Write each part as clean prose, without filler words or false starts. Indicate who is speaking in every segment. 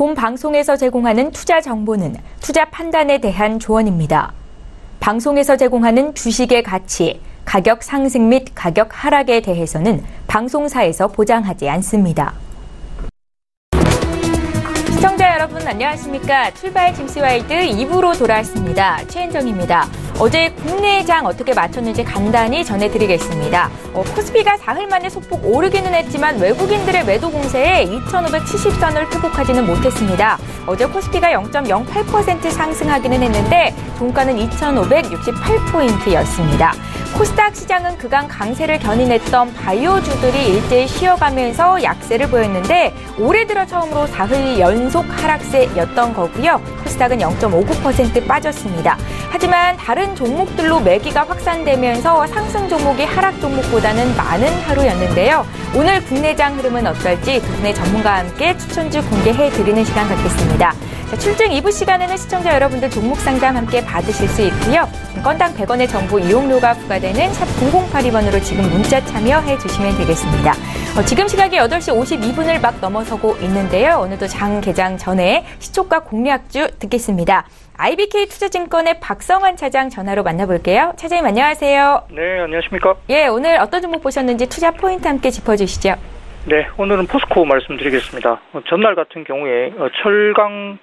Speaker 1: 본 방송에서 제공하는 투자 정보는 투자 판단에 대한 조언입니다. 방송에서 제공하는 주식의 가치, 가격 상승 및 가격 하락에 대해서는 방송사에서 보장하지 않습니다. 시청자 여러분 안녕하십니까? 출발 짐스와일드 2부로 돌아왔습니다. 최은정입니다. 어제 국내장 어떻게 마쳤는지 간단히 전해드리겠습니다. 코스피가 사흘 만에 소폭 오르기는 했지만 외국인들의 매도 공세에 2,570선을 회복하지는 못했습니다. 어제 코스피가 0.08% 상승하기는 했는데 종가는 2,568포인트였습니다. 코스닥 시장은 그간 강세를 견인했던 바이오주들이 일제히 쉬어가면서 약세를 보였는데 올해 들어 처음으로 사흘 연속 하락세였던 거고요. 코스닥은 0.59% 빠졌습니다. 하지만 다른 종목들로 매기가 확산되면서 상승 종목이 하락 종목보다는 많은 하루였는데요. 오늘 국내장 흐름은 어떨지 두 분의 전문가와 함께 추천주 공개해드리는 시간 갖겠습니다. 자, 출증 2부 시간에는 시청자 여러분들 종목 상담 함께 받으실 수 있고요. 건당 100원의 정보 이용료가 부과되는 샵 9082번으로 지금 문자 참여해 주시면 되겠습니다. 지금 시각이 8시 52분을 막 넘어서고 있는데요. 오늘도 장 개장 전에 시초가 공략주 듣겠습니다. IBK 투자증권의 박성환 차장 전화로 만나볼게요. 차장님 안녕하세요.
Speaker 2: 네, 안녕하십니까?
Speaker 1: 예, 오늘 어떤 종목 보셨는지 투자 포인트 함께 짚어주시죠.
Speaker 2: 네, 오늘은 포스코 말씀드리겠습니다. 전날 같은 경우에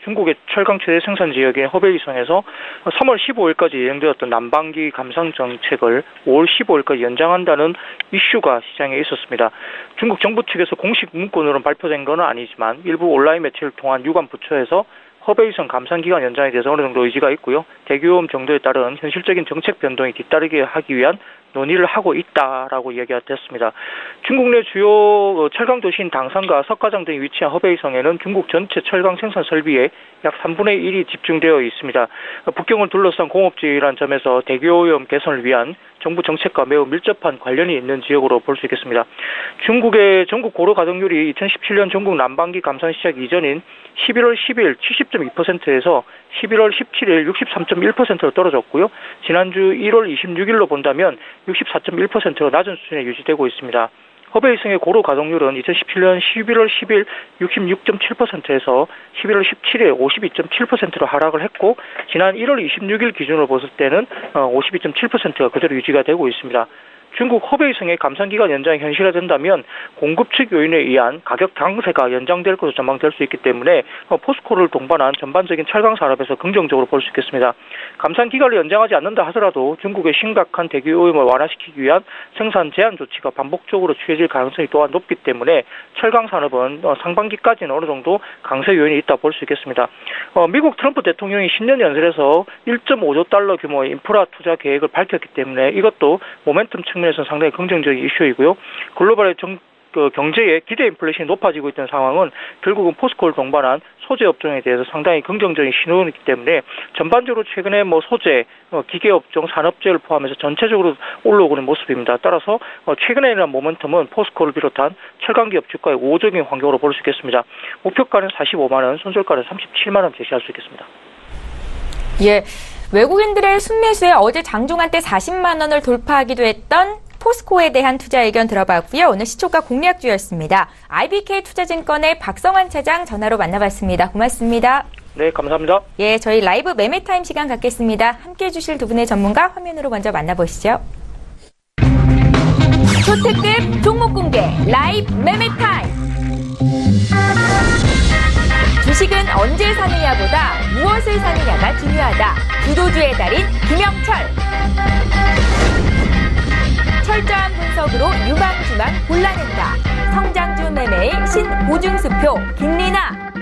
Speaker 2: 중국의 철강 최대 생산 지역인 허베이성에서 3월 15일까지 예정되었던 난방기 감상 정책을 5월 15일까지 연장한다는 이슈가 시장에 있었습니다. 중국 정부 측에서 공식 문건으로 발표된 건 아니지만 일부 온라인 매체를 통한 유관 부처에서 허베이성 감산 기간 연장에 대해서 어느 정도 의지가 있고요. 대기오염 정도에 따른 현실적인 정책 변동이 뒤따르게 하기 위한 논의를 하고 있다라고 이야기가 됐습니다. 중국 내 주요 철강 도시인 당산과 석가장 등이 위치한 허베이성에는 중국 전체 철강 생산 설비의 약 3분의 1이 집중되어 있습니다. 북경을 둘러싼 공업지라는 점에서 대기오염 개선을 위한 정부 정책과 매우 밀접한 관련이 있는 지역으로 볼 수 있겠습니다. 중국의 전국 고로 가동률이 2017년 전국 난방기 감산 시작 이전인 11월 10일 70.2%에서 11월 17일 63.1%로 떨어졌고요. 지난주 1월 26일로 본다면 64.1%로 낮은 수준에 유지되고 있습니다. 허베이성의 고로 가동률은 2017년 11월 10일 66.7%에서 11월 17일 52.7%로 하락을 했고 지난 1월 26일 기준으로 봤을 때는 52.7%가 그대로 유지가 되고 있습니다. 중국 허베이성의 감산기간 연장이 현실화된다면 공급 측 요인에 의한 가격 강세가 연장될 것으로 전망될 수 있기 때문에 포스코를 동반한 전반적인 철강 산업에서 긍정적으로 볼 수 있겠습니다. 감산기간을 연장하지 않는다 하더라도 중국의 심각한 대기오염을 완화시키기 위한 생산 제한 조치가 반복적으로 취해질 가능성이 또한 높기 때문에 철강 산업은 상반기까지는 어느 정도 강세 요인이 있다 볼 수 있겠습니다. 미국 트럼프 대통령이 신년 연설에서 1.5조 달러 규모의 인프라 투자 계획을 밝혔기 때문에 이것도 모멘텀 측면에서 상당히 긍정적인 이슈이고요. 글로벌의 경제의 기대 인플레이션이 높아지고 있던 상황은 결국은 포스코를 동반한 소재 업종에 대해서 상당히 긍정적인 신호이기 때문에 전반적으로 최근에 소재, 기계업종, 산업재를 포함해서 전체적으로 올라오고 있는 모습입니다. 따라서 최근에 일어난 모멘텀은 포스코를 비롯한 철강기업 주가의 우호적인 환경으로 볼 수 있겠습니다. 목표가는 45만 원, 손절가는 37만 원 제시할 수 있겠습니다.
Speaker 1: 예. 외국인들의 순매수에 어제 장중한때 40만 원을 돌파하기도 했던 포스코에 대한 투자 의견 들어봤고요. 오늘 시초가 공략주였습니다. IBK 투자증권의 박성환 차장 전화로 만나봤습니다. 고맙습니다.
Speaker 2: 네, 감사합니다.
Speaker 1: 예, 저희 라이브 매매타임 시간 갖겠습니다. 함께해 주실 두 분의 전문가 화면으로 먼저 만나보시죠. 초특급 종목 공개 라이브 매매타임. 주식은 언제 사느냐보다 무엇을 사느냐가 중요하다. 구도주의 달인 김영철. 철저한 분석으로 유망주만 골라낸다. 성장주 매매의 신보증수표 김리나.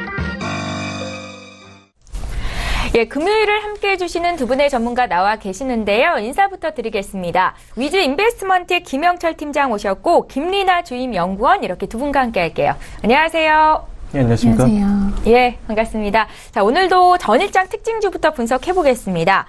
Speaker 1: 예, 금요일을 함께해 주시는 두 분의 전문가 나와 계시는데요. 인사부터 드리겠습니다. 위즈 인베스트먼트의 김영철 팀장 오셨고 김리나 주임 연구원 이렇게 두 분과 함께 할게요. 안녕하세요.
Speaker 3: 네, 안녕하십니까.
Speaker 4: 안녕하세요.
Speaker 1: 예, 반갑습니다. 자, 오늘도 전일장 특징주부터 분석해 보겠습니다.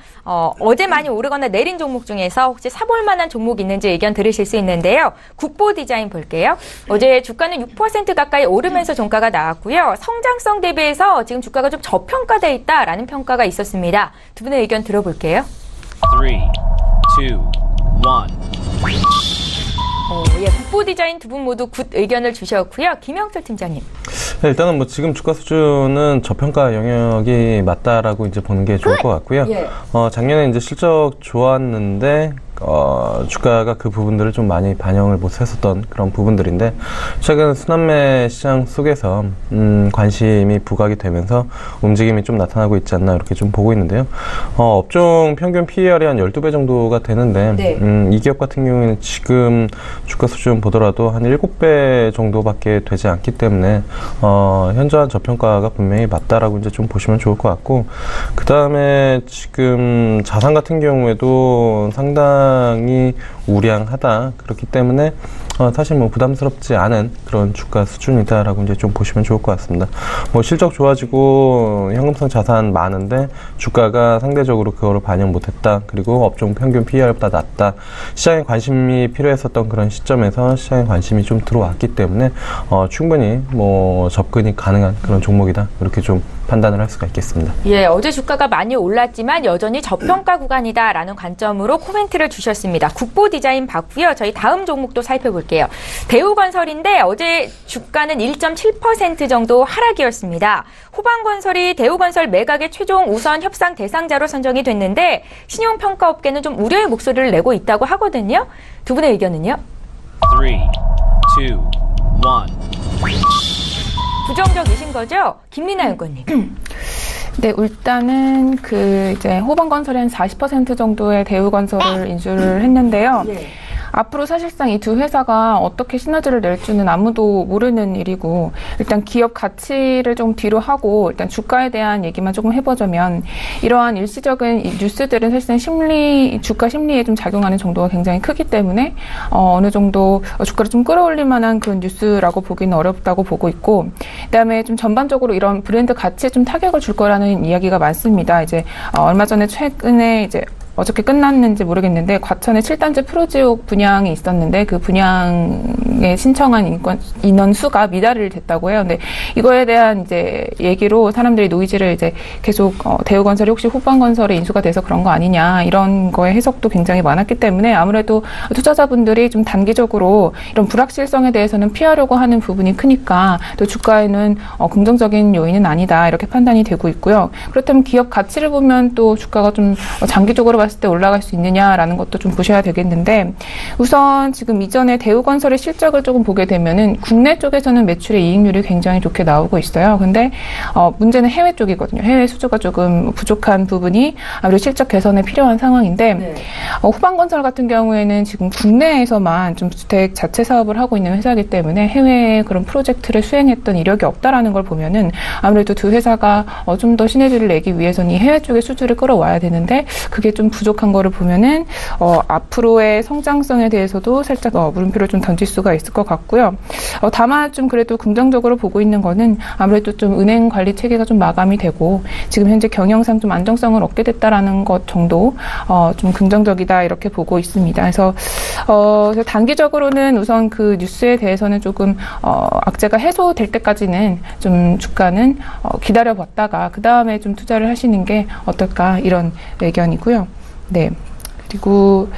Speaker 1: 어제 많이 오르거나 내린 종목 중에서 혹시 사볼 만한 종목 있는지 의견 들으실 수 있는데요. 국보 디자인 볼게요. 어제 주가는 6% 가까이 오르면서 종가가 나왔고요. 성장성 대비해서 지금 주가가 좀 저평가돼 있다라는 평가가 있었습니다. 두 분의 의견 들어볼게요.
Speaker 5: 3, 2, 1.
Speaker 1: 예, 국보 디자인 두 분 모두 굿 의견을 주셨고요. 김영철 팀장님.
Speaker 3: 네, 일단은 뭐 지금 주가 수준은 저평가 영역이 맞다라고 이제 보는 게 좋을 것 같고요.
Speaker 1: 예.
Speaker 3: 작년에 이제 실적 좋았는데 주가가 그 부분들을 좀 많이 반영을 못했었던 그런 부분들인데, 최근 순환매 시장 속에서 관심이 부각이 되면서 움직임이 좀 나타나고 있지 않나 이렇게 좀 보고 있는데요. 업종 평균 PER이 한 12배 정도가 되는데,
Speaker 1: 네.
Speaker 3: 이 기업 같은 경우에는 지금 주가 수준 보더라도 한 7배 정도밖에 되지 않기 때문에 현저한 저평가가 분명히 맞다라고 이제 좀 보시면 좋을 것 같고, 그 다음에 지금 자산 같은 경우에도 상당히 우량하다. 그렇기 때문에 사실 뭐 부담스럽지 않은 그런 주가 수준이다라고 이제 좀 보시면 좋을 것 같습니다. 뭐 실적 좋아지고 현금성 자산 많은데 주가가 상대적으로 그거를 반영 못했다. 그리고 업종 평균 PER보다 낮다. 시장에 관심이 필요했었던 그런 시점에서 시장에 관심이 좀 들어왔기 때문에 충분히 뭐 접근이 가능한 그런 종목이다. 이렇게 좀 판단을 할 수가 있겠습니다.
Speaker 1: 예, 어제 주가가 많이 올랐지만 여전히 저평가 구간이다라는 관점으로 코멘트를 주셨습니다. 국보 디자인 봤고요. 저희 다음 종목도 살펴볼게요. 대우건설인데 어제 주가는 1.7% 정도 하락이었습니다. 호방건설이 대우건설 매각의 최종 우선 협상 대상자로 선정이 됐는데 신용평가업계는 좀 우려의 목소리를 내고 있다고 하거든요. 두 분의 의견은요?
Speaker 5: 3, 2, 1.
Speaker 1: 부정적이신 거죠? 김리나 연구원님.
Speaker 4: 네, 일단은 이제 호방건설이 한 40% 정도의 대우건설을 인수를 했는데요.
Speaker 1: 예.
Speaker 4: 앞으로 사실상 이 두 회사가 어떻게 시너지를 낼지는 아무도 모르는 일이고, 일단 기업 가치를 좀 뒤로 하고 일단 주가에 대한 얘기만 조금 해보자면, 이러한 일시적인 이 뉴스들은 사실상 주가 심리에 좀 작용하는 정도가 굉장히 크기 때문에 어느 정도 주가를 좀 끌어올릴 만한 그런 뉴스라고 보기는 어렵다고 보고 있고, 그다음에 좀 전반적으로 이런 브랜드 가치에 좀 타격을 줄 거라는 이야기가 많습니다. 이제 얼마 전에 최근에 이제 어저께 끝났는지 모르겠는데 과천에 7단지 프로지옥 분양이 있었는데 그 분양에 신청한 인원 수가 미달이 됐다고 해요. 근데 이거에 대한 이제 얘기로 사람들이 노이즈를 이제 계속 대우건설이 혹시 호방건설에 인수가 돼서 그런 거 아니냐 이런 거에 해석도 굉장히 많았기 때문에 아무래도 투자자분들이 좀 단기적으로 이런 불확실성에 대해서는 피하려고 하는 부분이 크니까 또 주가에는 긍정적인 요인은 아니다 이렇게 판단이 되고 있고요. 그렇다면 기업 가치를 보면 또 주가가 좀 장기적으로 봤을 때 올라갈 수 있느냐라는 것도 좀 보셔야 되겠는데, 우선 지금 이전에 대우건설의 실적을 조금 보게 되면은 국내 쪽에서는 매출의 이익률이 굉장히 좋게 나오고 있어요. 근데 문제는 해외 쪽이거든요. 해외 수주가 조금 부족한 부분이 아무래도 실적 개선에 필요한 상황인데,
Speaker 1: 네.
Speaker 4: 호방건설 같은 경우에는 지금 국내에서만 좀 주택 자체 사업을 하고 있는 회사이기 때문에 해외에 그런 프로젝트를 수행했던 이력이 없다라는 걸 보면은 아무래도 두 회사가 좀 더 시너지를 내기 위해서는 이 해외 쪽의 수주를 끌어와야 되는데 그게 좀 부족한 거를 보면은 앞으로의 성장성에 대해서도 살짝 물음표를 좀 던질 수가 있을 것 같고요. 다만 좀 그래도 긍정적으로 보고 있는 거는 아무래도 좀 은행 관리 체계가 좀 마감이 되고 지금 현재 경영상 좀 안정성을 얻게 됐다라는 것 정도 좀 긍정적이다 이렇게 보고 있습니다. 그래서 단기적으로는 우선 그 뉴스에 대해서는 조금 악재가 해소될 때까지는 좀 주가는 기다려봤다가 그 다음에 좀 투자를 하시는 게 어떨까 이런 의견이고요. 네. 그리고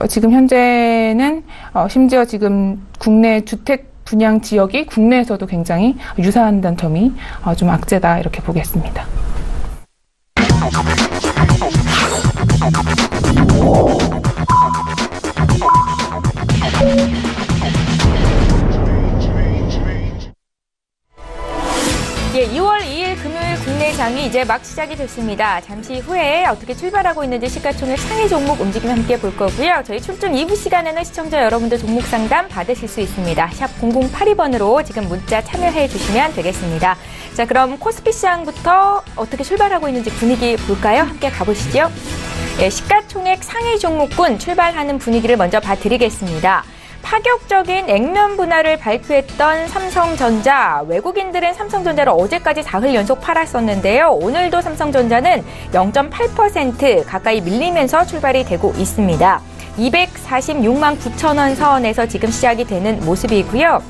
Speaker 4: 지금 현재는 심지어 지금 국내 주택 분양 지역이 국내에서도 굉장히 유사한다는 점이 좀 악재다 이렇게 보겠습니다.
Speaker 1: 예, 2월 2일 금요일 국내장이 이제 막 시작이 됐습니다. 잠시 후에 어떻게 출발하고 있는지 시가총액 상위 종목 움직임 함께 볼 거고요. 저희 출중 2부 시간에는 시청자 여러분들 종목 상담 받으실 수 있습니다. 샵 0082번으로 지금 문자 참여해 주시면 되겠습니다. 자, 그럼 코스피 시장부터 어떻게 출발하고 있는지 분위기 볼까요? 함께 가보시죠. 예, 시가총액 상위 종목군 출발하는 분위기를 먼저 봐드리겠습니다. 파격적인 액면 분할을 발표했던 삼성전자. 외국인들은 삼성전자를 어제까지 4흘 연속 팔았었는데요. 오늘도 삼성전자는 0.8% 가까이 밀리면서 출발이 되고 있습니다. 246만 9천 원 선에서 지금 시작이 되는 모습이고요.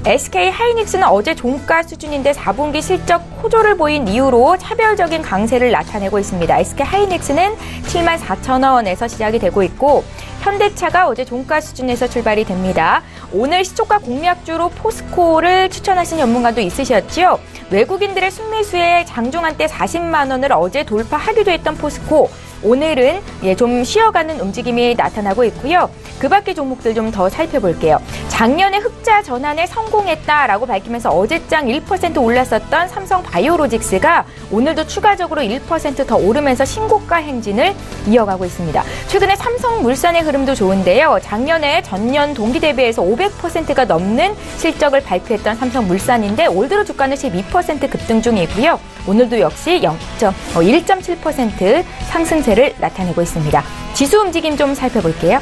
Speaker 1: SK 하이닉스는 어제 종가 수준인데 4분기 실적 호조를 보인 이후로 차별적인 강세를 나타내고 있습니다. SK 하이닉스는 7만 4천 원에서 시작이 되고 있고, 현대차가 어제 종가 수준에서 출발이 됩니다. 오늘 시초가 공략주로 포스코를 추천하신 전문가도 있으셨죠. 외국인들의 순매수에 장중 한때 40만 원을 어제 돌파하기도 했던 포스코. 오늘은 좀 쉬어가는 움직임이 나타나고 있고요. 그 밖의 종목들 좀 더 살펴볼게요. 작년에 흑자 전환에 성공했다라고 밝히면서 어제장 1% 올랐었던 삼성바이오로직스가 오늘도 추가적으로 1% 더 오르면서 신고가 행진을 이어가고 있습니다. 최근에 삼성물산의 흐름도 좋은데요. 작년에 전년 동기 대비해서 500%가 넘는 실적을 발표했던 삼성물산인데 올 들어 주가는 12% 급등 중이고요. 오늘도 역시 1.7% 상승세를 나타내고 있습니다. 지수 움직임 좀 살펴볼게요.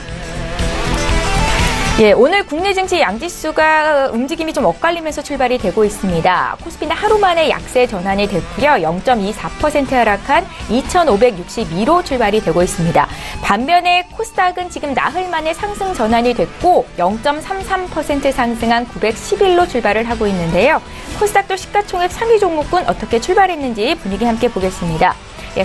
Speaker 1: 오늘 국내 증시 양지수가 움직임이 좀 엇갈리면서 출발이 되고 있습니다. 코스피는 하루 만에 약세 전환이 됐고요. 0.24% 하락한 2,562로 출발이 되고 있습니다. 반면에 코스닥은 지금 나흘 만에 상승 전환이 됐고 0.33% 상승한 911로 출발을 하고 있는데요. 코스닥도 시가총액 3위 종목군 어떻게 출발했는지 분위기 함께 보겠습니다.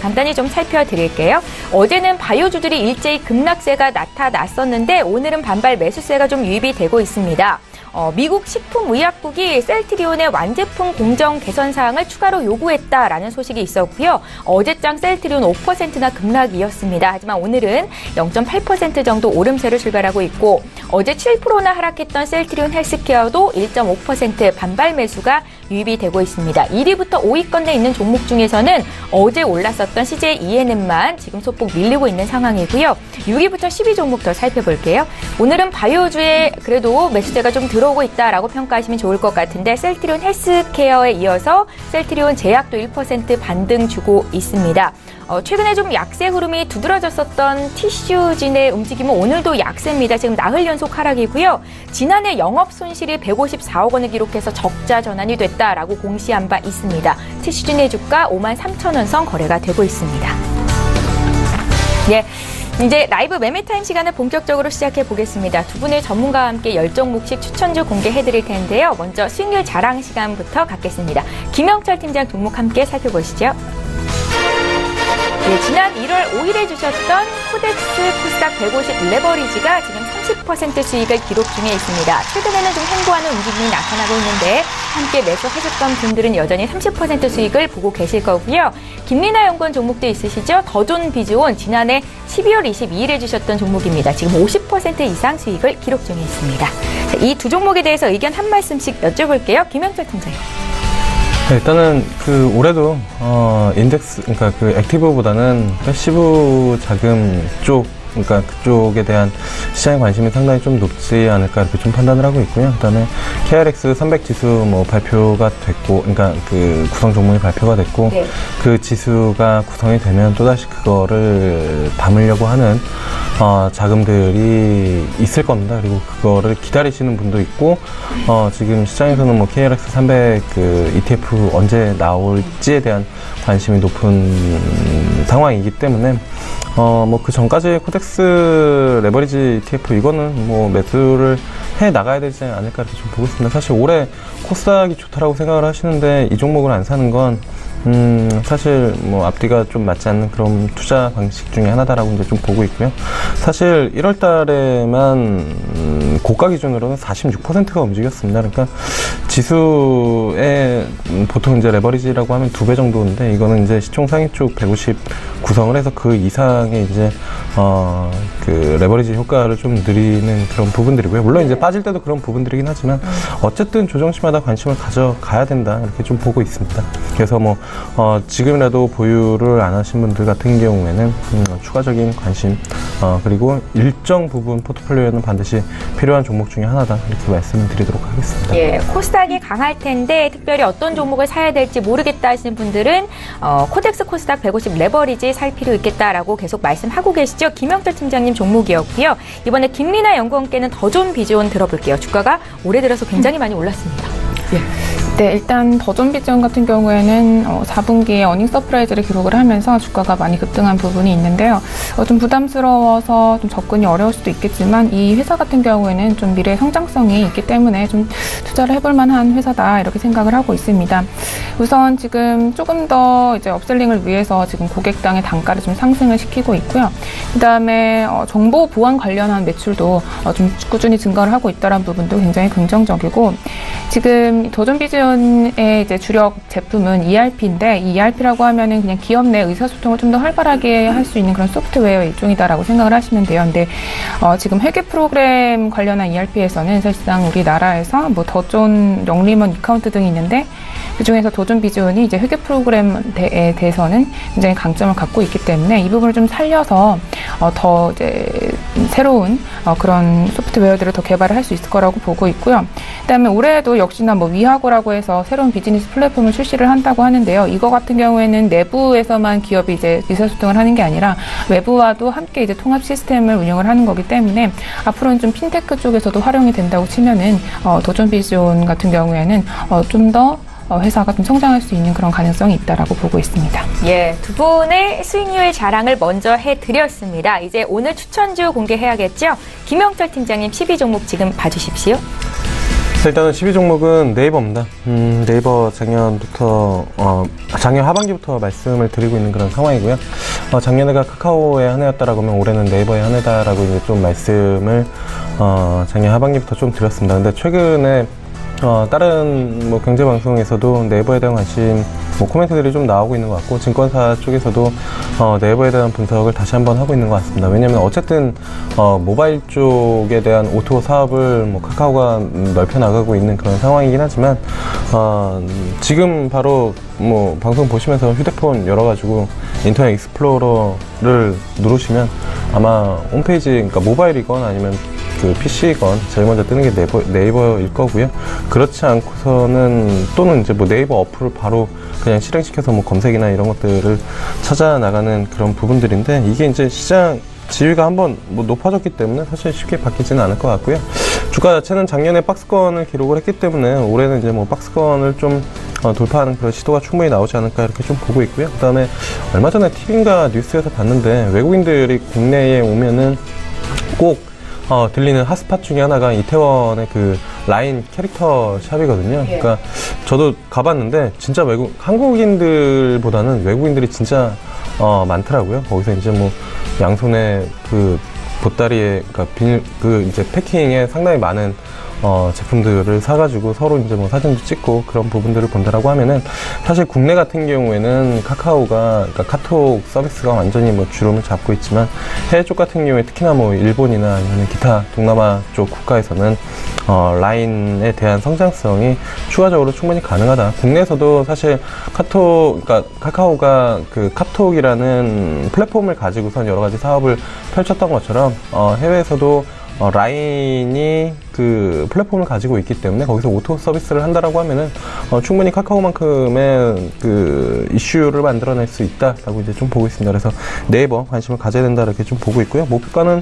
Speaker 1: 간단히 좀 살펴드릴게요. 어제는 바이오주들이 일제히 급락세가 나타났었는데 오늘은 반발 매수세가 좀 유입이 되고 있습니다. 미국 식품의약국이 셀트리온의 완제품 공정 개선 사항을 추가로 요구했다라는 소식이 있었고요. 어제장 셀트리온 5%나 급락이었습니다. 하지만 오늘은 0.8% 정도 오름세를 출발하고 있고 어제 7%나 하락했던 셀트리온 헬스케어도 1.5% 반발 매수가 유입이 되고 있습니다. 1위부터 5위권에 있는 종목 중에서는 어제 올랐었던 CJ ENM만 지금 소폭 밀리고 있는 상황이고요. 6위부터 10위 종목 더 살펴볼게요. 오늘은 바이오주에 그래도 매수세가 좀 들어오고 있다라고 평가하시면 좋을 것 같은데 셀트리온 헬스케어에 이어서 셀트리온 제약도 1% 반등 주고 있습니다. 최근에 좀 약세 흐름이 두드러졌었던 티슈진의 움직임은 오늘도 약세입니다. 지금 나흘 연속 하락이고요. 지난해 영업 손실이 154억 원을 기록해서 적자 전환이 됐다라고 공시한 바 있습니다. 티슈진의 주가 53,000원 선 거래가 되고 있습니다. 이제 라이브 매매타임 시간을 본격적으로 시작해 보겠습니다. 두 분의 전문가와 함께 10종목씩 추천주 공개해 드릴 텐데요. 먼저 수익률 자랑 시간부터 갖겠습니다. 김영철 팀장 종목 함께 살펴보시죠. 지난 1월 5일에 주셨던 코덱스 코스닥 150 레버리지가 지금 30% 수익을 기록 중에 있습니다. 최근에는 좀 횡보하는 움직임이 나타나고 있는데 함께 매수하셨던 분들은 여전히 30% 수익을 보고 계실 거고요. 김리나 연구원 종목도 있으시죠? 더존 비즈온 지난해 12월 22일에 주셨던 종목입니다. 지금 50% 이상 수익을 기록 중에 있습니다. 이 두 종목에 대해서 의견 한 말씀씩 여쭤볼게요. 김영철 팀장님.
Speaker 3: 일단은 올해도 인덱스 그러니까 액티브보다는 패시브 자금 쪽 그러니까 그쪽에 대한 시장의 관심이 상당히 좀 높지 않을까 이렇게 좀 판단을 하고 있고요. 그다음에 KRX 300 지수 발표가 됐고, 그러니까 그 구성 종목이 발표가 됐고, 네. 그 지수가 구성이 되면 또다시 그거를 담으려고 하는 자금들이 있을 겁니다. 그리고 그거를 기다리시는 분도 있고, 지금 시장에서는 KRX 300 그 ETF 언제 나올지에 대한 관심이 높은 상황이기 때문에. 그 전까지 코덱스 레버리지 ETF 이거는 매수를 해 나가야 되지 않을까 이렇게 좀 보고 있습니다. 사실 올해 코스닥이 좋다라고 생각을 하시는데 이 종목을 안 사는 건 사실 앞뒤가 좀 맞지 않는 그런 투자 방식 중에 하나다라고 이제 좀 보고 있고요. 사실 1월 달에만 고가 기준으로는 46%가 움직였습니다. 그러니까 지수에 보통 이제 레버리지라고 하면 2배 정도인데 이거는 이제 시총 상위 쪽 150 구성을 해서 그 이상의 이제 그 레버리지 효과를 좀 누리는 그런 부분들이고요. 물론 이제 빠질 때도 그런 부분들이긴 하지만 어쨌든 조정시마다 관심을 가져가야 된다 이렇게 좀 보고 있습니다. 그래서 지금이라도 보유를 안 하신 분들 같은 경우에는 추가적인 관심 그리고 일정 부분 포트폴리오에는 반드시 필요한 종목 중에 하나다 이렇게 말씀을 드리도록 하겠습니다.
Speaker 1: 예, 코스닥이 강할 텐데 특별히 어떤 종목을 사야 될지 모르겠다 하시는 분들은 코덱스 코스닥 150 레버리지 살 필요 있겠다라고 계속 말씀하고 계시죠. 김영철 팀장님 종목이었고요. 이번에 김리나 연구원께는 더존 비즈온 들어볼게요. 주가가 올해 들어서 굉장히 많이 올랐습니다. 예.
Speaker 4: 네, 일단 더존비전 같은 경우에는 4분기에 어닝 서프라이즈를 기록을 하면서 주가가 많이 급등한 부분이 있는데요. 좀 부담스러워서 좀 접근이 어려울 수도 있겠지만 이 회사 같은 경우에는 좀 미래 성장성이 있기 때문에 좀 투자를 해볼 만한 회사다 이렇게 생각을 하고 있습니다. 우선 지금 조금 더 이제 업셀링을 위해서 지금 고객당의 단가를 좀 상승을 시키고 있고요. 그 다음에 정보 보안 관련한 매출도 좀 꾸준히 증가를 하고 있다는 부분도 굉장히 긍정적이고, 지금 더존비전의 이제 주력 제품은 ERP인데, 이 ERP라고 하면은 그냥 기업 내 의사소통을 좀 더 활발하게 할 수 있는 그런 소프트웨어의 일종이다라고 생각을 하시면 돼요. 근데 지금 회계 프로그램 관련한 ERP에서는 사실상 우리나라에서 뭐 더존, 영리먼, 이카운트 등이 있는데, 그 중에서 더존비전이 이제 회계 프로그램에 대해서는 굉장히 강점을 갖고 있기 때문에 이 부분을 좀 살려서 더 이제 새로운 그런 소프트웨어들을 더 개발을 할 수 있을 거라고 보고 있고요. 그다음에 올해에도 역시나 뭐 위하고라고 해서 새로운 비즈니스 플랫폼을 출시를 한다고 하는데요. 이거 같은 경우에는 내부에서만 기업이 이제 의사소통을 하는 게 아니라 외부와도 함께 이제 통합 시스템을 운영을 하는 거기 때문에 앞으로는 좀 핀테크 쪽에서도 활용이 된다고 치면은 더존비전 같은 경우에는 좀 더 회사가 좀 성장할 수 있는 그런 가능성이 있다라고 보고 있습니다.
Speaker 1: 예, 두 분의 수익률 자랑을 먼저 해드렸습니다. 이제 오늘 추천주 공개해야겠죠? 김영철 팀장님 12종목 지금 봐주십시오.
Speaker 3: 일단은 12종목은 네이버입니다. 네이버 작년 하반기부터 말씀을 드리고 있는 그런 상황이고요. 작년에가 카카오의 한 해였다라고 하면 올해는 네이버의 한 해다라고 이제 좀 말씀을 작년 하반기부터 좀 드렸습니다. 근데 최근에 다른 뭐 경제 방송에서도 네이버에 대한 관심 코멘트들이 좀 나오고 있는 것 같고, 증권사 쪽에서도 네이버에 대한 분석을 다시 한번 하고 있는 것 같습니다. 왜냐하면 어쨌든 모바일 쪽에 대한 오토 사업을 카카오가 넓혀 나가고 있는 그런 상황이긴 하지만 지금 바로 뭐 방송 보시면서 휴대폰 열어가지고 인터넷 익스플로러를 누르시면 아마 홈페이지, 그러니까 모바일이건 아니면 그 PC건 제일 먼저 뜨는 게 네이버일 거고요. 그렇지 않고서는 또는 이제 뭐 네이버 어플을 바로 그냥 실행시켜서 뭐 검색이나 이런 것들을 찾아 나가는 그런 부분들인데, 이게 이제 시장 지위가 한번 뭐 높아졌기 때문에 사실 쉽게 바뀌지는 않을 것 같고요. 주가 자체는 작년에 박스권을 기록을 했기 때문에 올해는 이제 뭐 박스권을 좀 돌파하는 그런 시도가 충분히 나오지 않을까 이렇게 좀 보고 있고요. 그 다음에 얼마 전에 TV인가 뉴스에서 봤는데, 외국인들이 국내에 오면은 꼭 들리는 핫스팟 중에 하나가 이태원의 그 라인 캐릭터 샵이거든요. 그러니까 저도 가봤는데 진짜 한국인들보다는 외국인들이 진짜 많더라고요. 거기서 이제 뭐 양손에 그 보따리에, 그러니까 이제 패킹에 상당히 많은 제품들을 사가지고 서로 이제 뭐 사진도 찍고 그런 부분들을 본다라고 하면은, 사실 국내 같은 경우에는 카카오가, 그러니까 카톡 서비스가 완전히 뭐 주름을 잡고 있지만, 해외 쪽 같은 경우에 특히나 뭐 일본이나 아니면 기타 동남아 쪽 국가에서는 라인에 대한 성장성이 추가적으로 충분히 가능하다. 국내에서도 사실 그러니까 카카오가 그 카톡이라는 플랫폼을 가지고선 여러 가지 사업을 펼쳤던 것처럼 해외에서도 라인이 그 플랫폼을 가지고 있기 때문에 거기서 오토 서비스를 한다라고 하면은 충분히 카카오만큼의 그 이슈를 만들어낼 수 있다라고 이제 좀 보고 있습니다. 그래서 네이버 관심을 가져야 된다 이렇게 좀 보고 있고요. 목표가는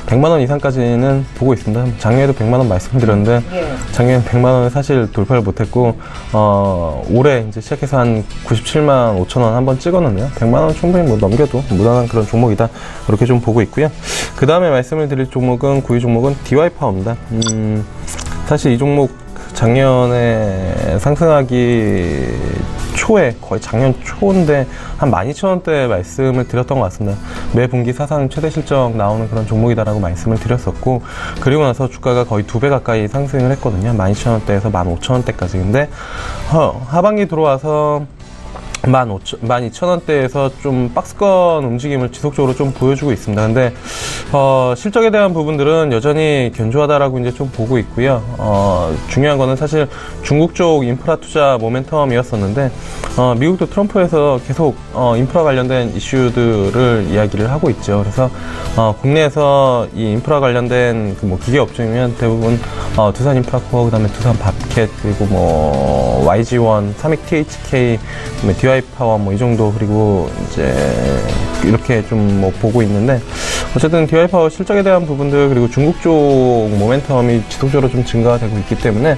Speaker 3: 100만원 이상까지는 보고 있습니다. 작년에도 100만원 말씀드렸는데, 작년에 100만원을 사실 돌파를 못했고, 올해 이제 시작해서 한 97만 5천원 한번 찍었는데요. 100만원 충분히 뭐 넘겨도 무난한 그런 종목이다. 그렇게 좀 보고 있고요. 그 다음에 말씀을 드릴 종목은, 9위 종목은 DY파워입니다. 사실 이 종목 작년에 상승하기 초에, 거의 작년 초인데 한 12,000원대 말씀을 드렸던 것 같습니다. 매 분기 사상 최대 실적 나오는 그런 종목이다라고 말씀을 드렸었고, 그리고 나서 주가가 거의 2배 가까이 상승을 했거든요. 12,000원대에서 15,000원대까지. 근데 하반기 들어와서 12,000원대에서 좀 박스권 움직임을 지속적으로 좀 보여주고 있습니다. 근데 실적에 대한 부분들은 여전히 견조하다라고 이제 좀 보고 있고요. 중요한 거는 사실 중국 쪽 인프라 투자 모멘텀이었었는데, 미국도 트럼프에서 계속 인프라 관련된 이슈들을 이야기를 하고 있죠. 그래서 국내에서 이 인프라 관련된 그 뭐 기계 업종이면 대부분 두산 인프라코어, 그다음에 두산 밥캣, 그리고 뭐 YG1, 삼익 THK, DY파워 뭐 이 정도, 그리고 이제 이렇게 좀 뭐 보고 있는데, 어쨌든 DI 파워 실적에 대한 부분들 그리고 중국 쪽 모멘텀이 지속적으로 좀 증가가 되고 있기 때문에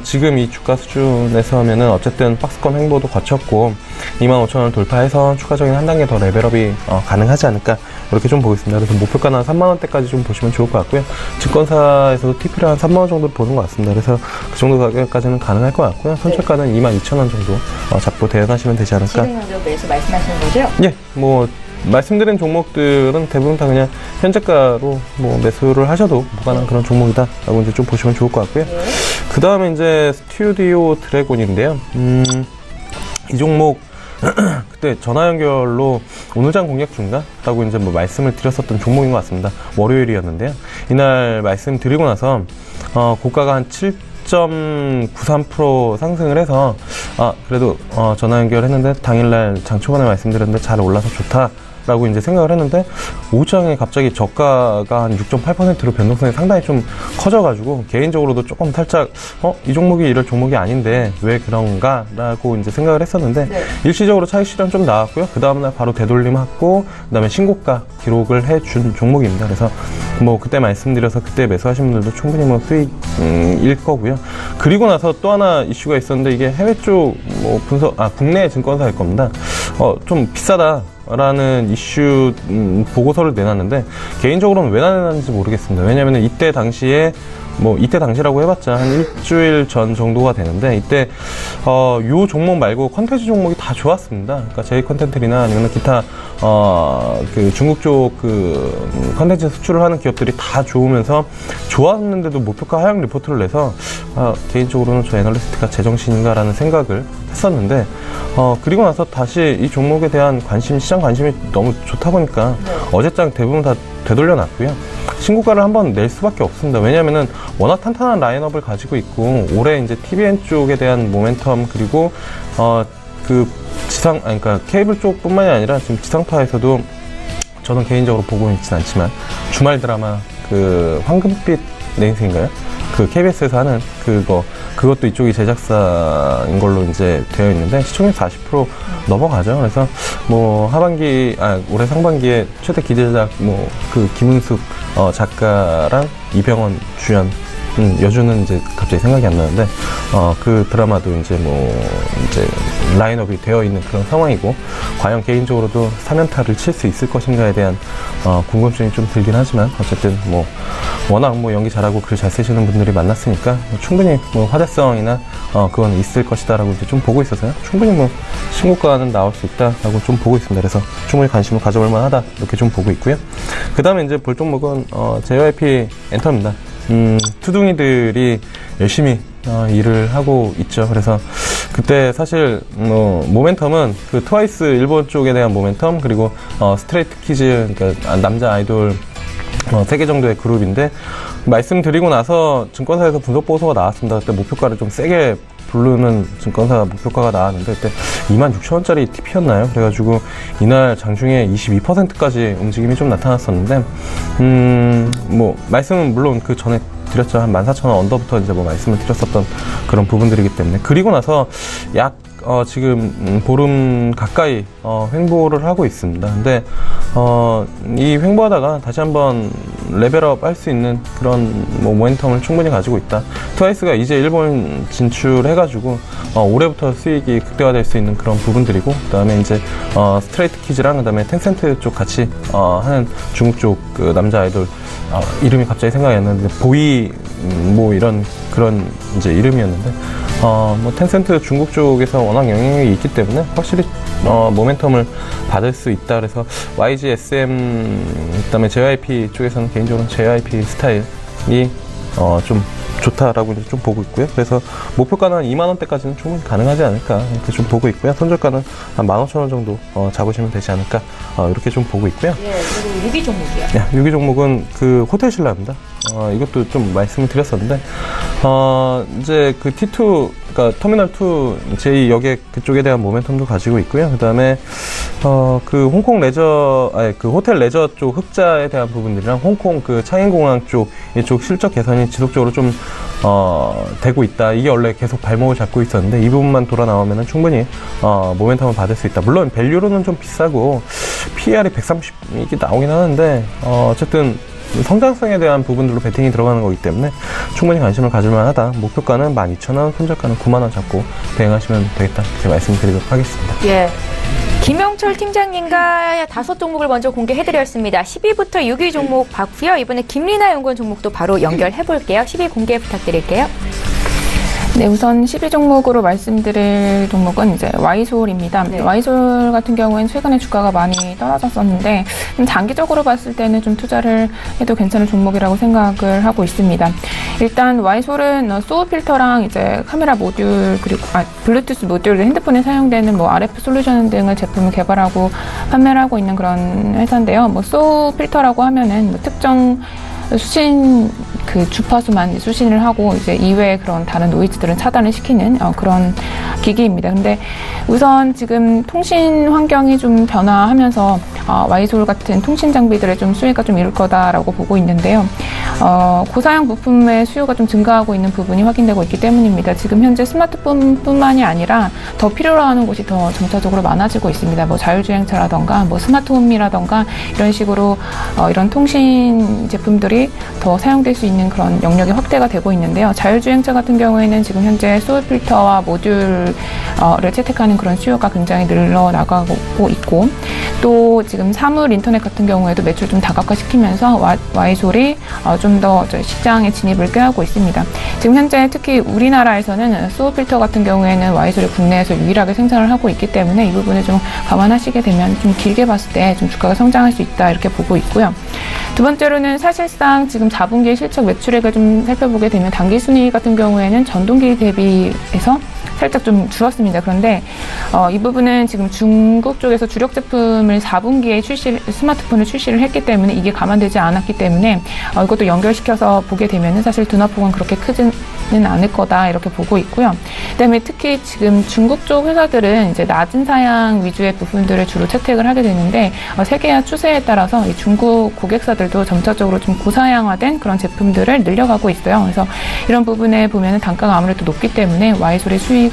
Speaker 3: 지금 이 주가 수준에서 하면은 어쨌든 박스권 횡보도 거쳤고 25,000원 돌파해서 추가적인 한 단계 더 레벨업이 가능하지 않을까 이렇게 좀 보겠습니다. 그래서 목표가는 한 3만원대까지 좀 보시면 좋을 것 같고요. 증권사에서도 TP를 한 3만원 정도를 보는 것 같습니다. 그래서 그 정도 가격까지는 가능할 것 같고요. 선출가는 22,000원 정도 잡고 대응하시면 되지 않을까.
Speaker 1: 지금 현재 매수 말씀하시는 거죠?
Speaker 3: 예, 뭐 말씀드린 종목들은 대부분 다 그냥 현재가로 뭐 매수를 하셔도 무관한 그런 종목이다라고 이제 좀 보시면 좋을 것 같고요. 그 다음에 이제 스튜디오 드래곤인데요. 이 종목 그때 전화 연결로 오늘 장 공략 중이다라고 이제 뭐 말씀을 드렸었던 종목인 것 같습니다. 월요일이었는데요. 이날 말씀드리고 나서 고가가 한 7.93% 상승을 해서 그래도 전화 연결했는데 당일날 장 초반에 말씀드렸는데 잘 올라서 좋다라고 이제 생각을 했는데 오후장에 갑자기 저가가 한 6.8%로 변동성이 상당히 좀 커져가지고 개인적으로도 조금 살짝 이 종목이 이럴 종목이 아닌데 왜 그런가 라고 이제 생각을 했었는데 일시적으로 차익 실현 좀 나왔고요. 그 다음날 바로 되돌림하고 그 다음에 신고가 기록을 해준 종목입니다. 그래서 뭐 그때 말씀드려서 그때 매수하신 분들도 충분히 뭐 수익일 거고요. 그리고 나서 또 하나 이슈가 있었는데 이게 해외 쪽 뭐 국내 증권사일 겁니다. 좀 비싸다 라는 이슈 보고서를 내놨는데 개인적으로는 왜 내놨는지 모르겠습니다. 왜냐면 이때 당시라고 해봤자 한 일주일 전 정도가 되는데 이때 요 종목 말고 컨텐츠 종목이 다 좋았습니다. 그러니까 제이 컨텐츠나 아니면 기타 그 중국 쪽 그 컨텐츠 수출을 하는 기업들이 다 좋으면서 좋았는데도 목표가 하향 리포트를 내서 개인적으로는 저 애널리스트가 제정신인가라는 생각을 했었는데 그리고 나서 다시 이 종목에 대한 시장 관심이 너무 좋다 보니까 어제장 대부분 다 되돌려놨고요. 신고가를 한번 낼 수밖에 없습니다. 왜냐면은 워낙 탄탄한 라인업을 가지고 있고 올해 이제 TVN 쪽에 대한 모멘텀 그리고 그러니까 케이블 쪽뿐만이 아니라 지금 지상파에서도 저는 개인적으로 보고 있진 않지만 주말 드라마 그 황금빛 내 인생인가요? 그 KBS에서 하는 그것도 이쪽이 제작사인 걸로 이제 되어 있는데 시청률 40% 넘어가죠. 그래서 뭐 올해 상반기에 최대 기대작 그 김은숙 작가랑 이병헌 주연 여주는 이제 갑자기 생각이 안 나는데 그 드라마도 이제 라인업이 되어 있는 그런 상황이고 과연 개인적으로도 3연타를 칠 수 있을 것인가에 대한 궁금증이 좀 들긴 하지만 어쨌든 워낙 연기 잘하고 글 잘 쓰시는 분들이 만났으니까 충분히 화제성이나 그건 있을 것이다라고 이제 좀 보고 있어서요. 충분히 신고가는 나올 수 있다라고 좀 보고 있습니다. 그래서 충분히 관심을 가져볼 만하다 이렇게 좀 보고 있고요. 그 다음에 이제 볼 종목은 JYP 엔터입니다. 투둥이들이 열심히 일을 하고 있죠. 그래서 그때 사실 모멘텀은 그 트와이스 일본 쪽에 대한 모멘텀 그리고 스트레이트 키즈 그러니까 남자 아이돌 3개 정도의 그룹인데 말씀드리고 나서 증권사에서 분석 보고서가 나왔습니다. 그때 목표가를 좀 세게 부르는 증권사 목표가가 나왔는데 그때 26,000원짜리 TP였나요? 그래가지고 이날 장중에 22%까지 움직임이 좀 나타났었는데 말씀은 물론 그 전에 드렸죠. 한 14,000원 언더부터 이제 말씀을 드렸었던 그런 부분들이기 때문에 그리고 나서 지금 보름 가까이 횡보를 하고 있습니다. 근데 이 횡보하다가 다시 한번 레벨업 할 수 있는 그런 모멘텀을 충분히 가지고 있다. 트와이스가 이제 일본 진출해가지고 올해부터 수익이 극대화될 수 있는 그런 부분들이고 그 다음에 이제 스트레이트 키즈랑 그 다음에 텐센트 쪽 같이 하는 중국 쪽 그 남자 아이돌 이름이 갑자기 생각이 안 나는데 보이 이런 그런 이제 이름이었는데 텐센트 중국 쪽에서 워낙 영향력이 있기 때문에 확실히 모멘텀을 받을 수 있다. 그래서 YG, SM 그다음에 JYP 쪽에서는 개인적으로 JYP 스타일이 좀 좋다라고 이제 좀 보고 있고요. 그래서 목표가는 한 2만원대까지는 충분히 가능하지 않을까 이렇게 좀 보고 있고요. 손절가는 한 15,000원 정도 잡으시면 되지 않을까 이렇게 좀 보고 있고요.
Speaker 1: 예, 그리고 6위 종목이요.
Speaker 3: 6위 종목은 그 호텔 신라입니다. 이것도 좀 말씀을 드렸었는데 이제 그 T2 그러니까 터미널 2 제2여객 그쪽에 대한 모멘텀도 가지고 있고요. 그다음에 그 홍콩 레저 그 호텔 레저 쪽 흑자에 대한 부분들이랑 홍콩 그 창인공항 쪽 이쪽 실적 개선이 지속적으로 좀 되고 있다. 이게 원래 계속 발목을 잡고 있었는데 이 부분만 돌아 나오면은 충분히 모멘텀을 받을 수 있다. 물론 밸류로는 좀 비싸고 PER이 130 나오긴 하는데 어쨌든 성장성에 대한 부분들로 베팅이 들어가는 거기 때문에 충분히 관심을 가질 만하다. 목표가는 12,000원, 손절가는 9만원 잡고 대응하시면 되겠다. 이렇게 말씀드리도록 하겠습니다.
Speaker 1: 예. 김영철 팀장님과 5종목을 먼저 공개해드렸습니다. 10위부터 6위 종목 봤고요. 이번에 김리나 연구원 종목도 바로 연결해볼게요. 10위 공개 부탁드릴게요.
Speaker 4: 네, 우선 10위 종목으로 말씀드릴 종목은 이제 Y솔입니다.
Speaker 1: 네.
Speaker 4: Y솔 같은 경우에는 최근에 주가가 많이 떨어졌었는데 좀 장기적으로 봤을 때는 좀 투자를 해도 괜찮은 종목이라고 생각을 하고 있습니다. 일단 Y솔은 소우 필터랑 이제 카메라 모듈 그리고 블루투스 모듈 핸드폰에 사용되는 뭐 RF 솔루션 등을 제품을 개발하고 판매를 하고 있는 그런 회사인데요. 뭐 소우 필터라고 하면은 뭐 특정 수신 그 주파수만 수신을 하고 이제 이외의 그런 다른 노이즈들은 차단을 시키는 그런 기기입니다. 근데 우선 지금 통신 환경이 좀 변화하면서 Y솔 같은 통신 장비들의 좀 수요가 좀 이룰 거다라고 보고 있는데요. 고사양 부품의 수요가 좀 증가하고 있는 부분이 확인되고 있기 때문입니다. 지금 현재 스마트폰뿐만이 아니라 더 필요로 하는 곳이 더 점차적으로 많아지고 있습니다. 뭐 자율주행차라던가 뭐 스마트홈이라던가 이런 식으로 이런 통신 제품들이 더 사용될 수 있는 그런 영역이 확대가 되고 있는데요. 자율주행차 같은 경우에는 지금 현재 소울 필터와 모듈을 채택하는 그런 수요가 굉장히 늘어나가고 있고 또 지금 사물 인터넷 같은 경우에도 매출 좀 다각화시키면서 Y솔이 좀 더 시장에 진입을 꾀하고 있습니다. 지금 현재 특히 우리나라에서는 소울 필터 같은 경우에는 Y솔이 국내에서 유일하게 생산을 하고 있기 때문에 이 부분을 좀 감안하시게 되면 좀 길게 봤을 때 좀 주가가 성장할 수 있다 이렇게 보고 있고요. 두 번째로는 사실상 지금 4분기의 실적 매출액을 좀 살펴보게 되면 당기순이익 같은 경우에는 전분기 대비해서 살짝 좀 줄었습니다. 그런데 이 부분은 지금 중국 쪽에서 주력 제품을 4분기에 스마트폰을 출시를 했기 때문에 이게 감안되지 않았기 때문에 이것도 연결시켜서 보게 되면 사실 둔화폭은 그렇게 크지는 않을 거다 이렇게 보고 있고요. 그다음에 특히 지금 중국 쪽 회사들은 이제 낮은 사양 위주의 부분들을 주로 채택을 하게 되는데 세계화 추세에 따라서 이 중국 고객사들도 점차적으로 좀 고사양화된 그런 제품들을 늘려가고 있어요. 그래서 이런 부분에 보면 단가가 아무래도 높기 때문에 Y솔의 수익을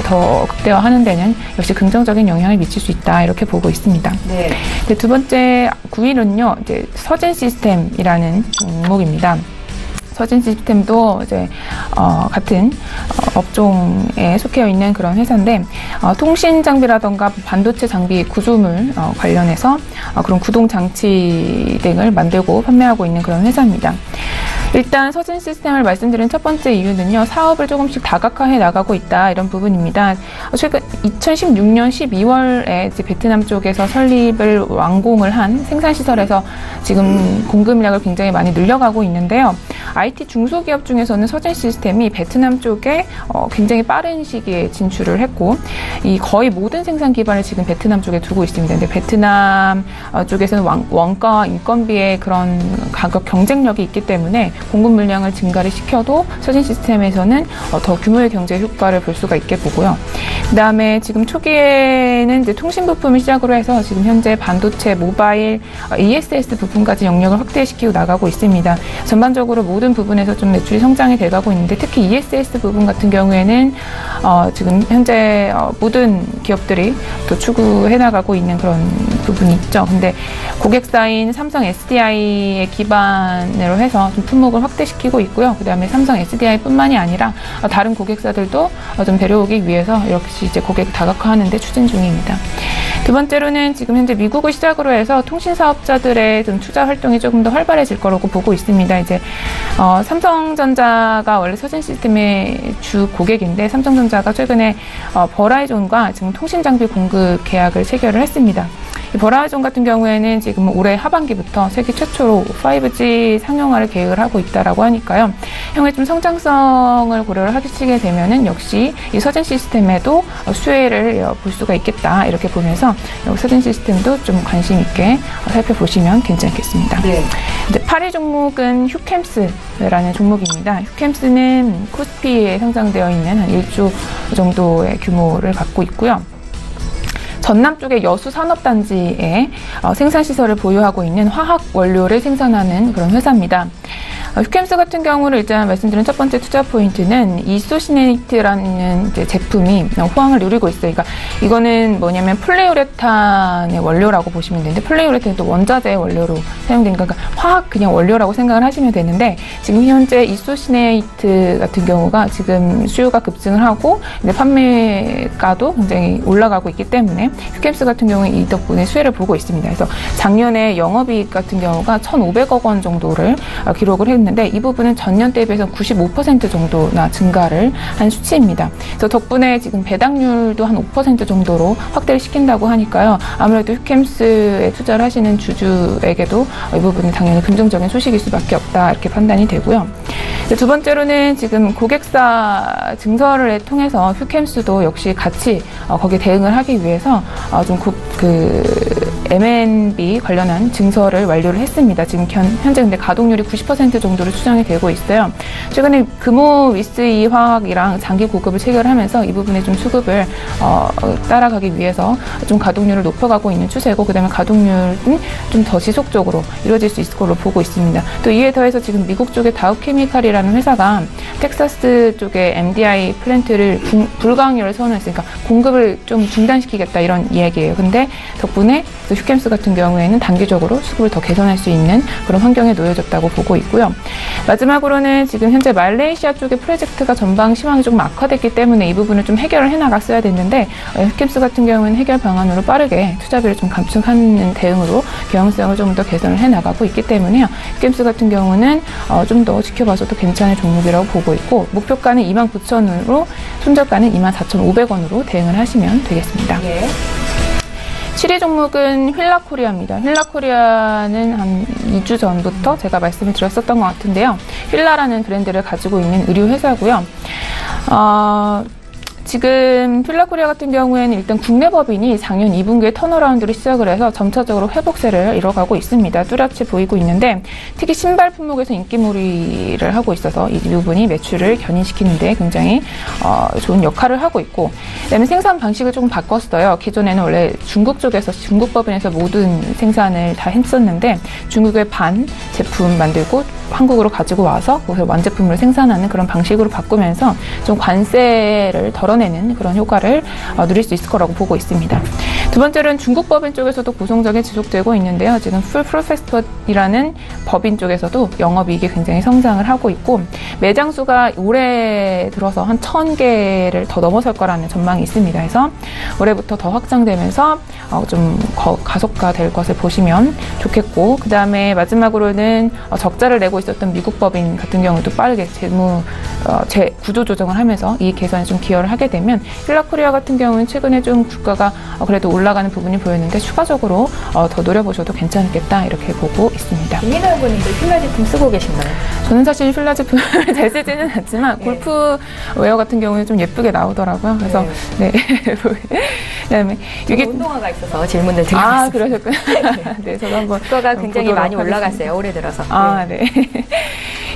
Speaker 4: 더 극대화하는 데는 역시 긍정적인 영향을 미칠 수 있다 이렇게 보고 있습니다.
Speaker 1: 네.
Speaker 4: 두 번째 9위는요, 이제 서진 시스템이라는 종목입니다. 서진 시스템도 이제 같은 업종에 속해 있는 그런 회사인데 통신 장비라던가 반도체 장비 구조물 관련해서 그런 구동 장치 등을 만들고 판매하고 있는 그런 회사입니다. 일단 서진 시스템을 말씀드린 첫 번째 이유는요, 사업을 조금씩 다각화해 나가고 있다 이런 부분입니다. 최근 2016년 12월에 이제 베트남 쪽에서 설립을 완공을 한 생산시설에서 지금 공급량을 굉장히 많이 늘려가고 있는데요. IT 중소기업 중에서는 서진 시스템이 베트남 쪽에 굉장히 빠른 시기에 진출을 했고 이 거의 모든 생산 기반을 지금 베트남 쪽에 두고 있습니다. 근데 베트남 쪽에서는 원가와 인건비의 그런 가격 경쟁력이 있기 때문에 공급 물량을 증가를 시켜도 서진 시스템에서는 더 규모의 경제 효과를 볼 수가 있게 보고요. 그 다음에 지금 초기에는 이제 통신 부품을 시작으로 해서 지금 현재 반도체, 모바일, ESS 부품까지 영역을 확대시키고 나가고 있습니다. 전반적으로 모든 부분에서 좀 매출이 성장이 돼가고 있는데 특히 ESS 부분 같은 경우에는 지금 현재 모든 기업들이 또 추구해 나가고 있는 그런 부분이 있죠. 근데 고객사인 삼성 SDI의 기반으로 해서 좀 품목을 확대시키고 있고요. 그 다음에 삼성 SDI뿐만이 아니라 다른 고객사들도 좀 데려오기 위해서 이렇게 이제 고객 다각화하는 데 추진 중입니다. 두 번째로는 지금 현재 미국을 시작으로 해서 통신 사업자들의 좀 투자 활동이 조금 더 활발해질 거라고 보고 있습니다. 이제 삼성전자가 원래 서진 시스템의 주 고객인데 삼성전자가 최근에 버라이존과 지금 통신 장비 공급 계약을 체결을 했습니다. 버라이존 같은 경우에는 지금 올해 하반기부터 세계 최초로 5G 상용화를 계획을 하고 있다라고 하니까요. 향후에 좀 성장성을 고려를 하시게 되면은 역시 이 서진 시스템에도 수혜를 볼 수가 있겠다 이렇게 보면서 서진 시스템도 좀 관심 있게 살펴보시면 괜찮겠습니다. 네. 8위 종목은 휴캠스라는 종목입니다. 휴캠스는 코스피에 상장되어 있는 한 1조 정도의 규모를 갖고 있고요. 전남 쪽의 여수 산업단지에 생산시설을 보유하고 있는 화학 원료를 생산하는 그런 회사입니다. 휴캠스 같은 경우는 일단 말씀드린 첫 번째 투자 포인트는 이소시네이트라는 이제 제품이 호황을 누리고 있어요. 그러니까 이거는 뭐냐면 플레이우레탄의 원료라고 보시면 되는데 플레이우레탄은 또 원자재의 원료로 사용되니까 그러니까 화학 그냥 원료라고 생각을 하시면 되는데 지금 현재 이소시네이트 같은 경우가 지금 수요가 급증을 하고 판매가도 굉장히 올라가고 있기 때문에 휴캠스 같은 경우는 이 덕분에 수혜를 보고 있습니다. 그래서 작년에 영업이익 같은 경우가 1,500억 원 정도를 기록을 했는데 이 부분은 전년 대비해서 95% 정도나 증가를 한 수치입니다. 그래서 덕분에 지금 배당률도 한 5% 정도로 확대를 시킨다고 하니까요. 아무래도 휴캠스에 투자를 하시는 주주에게도 이 부분은 당연히 긍정적인 소식일 수밖에 없다 이렇게 판단이 되고요. 두 번째로는 지금 고객사 증설을 통해서 휴캠스도 역시 같이 거기에 대응을 하기 위해서 좀 M&B 관련한 증설을 완료를 했습니다. 지금 현재 근데 가동률이 90% 정도로 추정이 되고 있어요. 최근에 금호 위스이 화학이랑 장기 고급을 체결하면서 이 부분에 좀 수급을 따라가기 위해서 좀 가동률을 높여가고 있는 추세고 그다음에 가동률은 좀 더 지속적으로 이루어질 수 있을 걸로 보고 있습니다. 또 이에 더해서 지금 미국 쪽의 다우케미칼이라는 회사가 텍사스 쪽의 MDI 플랜트를 불가항력을 선언했으니까 공급을 좀 중단시키겠다 이런 이야기예요. 근데 덕분에 휴캠스 같은 경우에는 단기적으로 수급을 더 개선할 수 있는 그런 환경에 놓여졌다고 보고 있고요. 마지막으로는 지금 현재 말레이시아 쪽의 프로젝트가 전방 시황이 조금 악화됐기 때문에 이 부분을 좀 해결을 해나갔어야 됐는데 휴캠스 같은 경우는 해결 방안으로 빠르게 투자비를 좀 감축하는 대응으로 경영성을 좀 더 개선을 해나가고 있기 때문에요. 휴캠스 같은 경우는 좀 더 지켜봐서도 괜찮은 종목이라고 보고 있고 목표가는 29,000원으로 손절가는 24,500원으로 대응을 하시면 되겠습니다.
Speaker 1: 예.
Speaker 4: 7위 종목은 휠라코리아입니다. 휠라코리아는 한 2주 전부터 제가 말씀을 드렸었던 것 같은데요. 휠라라는 브랜드를 가지고 있는 의류 회사고요. 지금 휠라코리아 같은 경우에는 일단 국내 법인이 작년 2분기에 턴어라운드를 시작을 해서 점차적으로 회복세를 이뤄가고 있습니다. 뚜렷이 보이고 있는데 특히 신발 품목에서 인기몰이를 하고 있어서 이 부분이 매출을 견인시키는 데 굉장히 좋은 역할을 하고 있고 그다음에 생산 방식을 조금 바꿨어요. 기존에는 원래 중국 쪽에서 중국 법인에서 모든 생산을 다 했었는데 중국의 반 제품 만들고 한국으로 가지고 와서 거기서 완제품을 생산하는 그런 방식으로 바꾸면서 좀 관세를 덜어내는 그런 효과를 누릴 수 있을 거라고 보고 있습니다. 두 번째로는 중국 법인 쪽에서도 고성적이 지속되고 있는데요. 지금 풀 프로세스터이라는 법인 쪽에서도 영업이익이 굉장히 성장을 하고 있고 매장 수가 올해 들어서 한 1,000개를 더 넘어설 거라는 전망이 있습니다. 그래서 올해부터 더 확장되면서 좀 가속화될 것을 보시면 좋겠고 그 다음에 마지막으로는 적자를 내고 있었던 미국 법인 같은 경우도 빠르게 구조 조정을 하면서 이익 개선에 좀 기여를 하게 되면 휠라코리아 같은 경우는 최근에 좀 주가가 그래도 올라가는 부분이 보였는데 추가적으로 더 노려보셔도 괜찮겠다 이렇게 보고 있습니다.
Speaker 1: 김민아 의원님도 휠라 제품 쓰고 계신가요?
Speaker 4: 저는 사실 휠라 제품을 잘 쓰지는 않지만
Speaker 1: 네.
Speaker 4: 골프 웨어 같은 경우는 좀 예쁘게 나오더라고요. 그래서 네. 그다음에
Speaker 1: 이게 운동화가 있어서 질문을 드리겠습니다.
Speaker 4: 아 그러셨군요. 네, 저도 한번
Speaker 1: 주가가 굉장히 많이
Speaker 4: 하겠습니다.
Speaker 1: 올라갔어요. 올해 들어서.
Speaker 4: 네.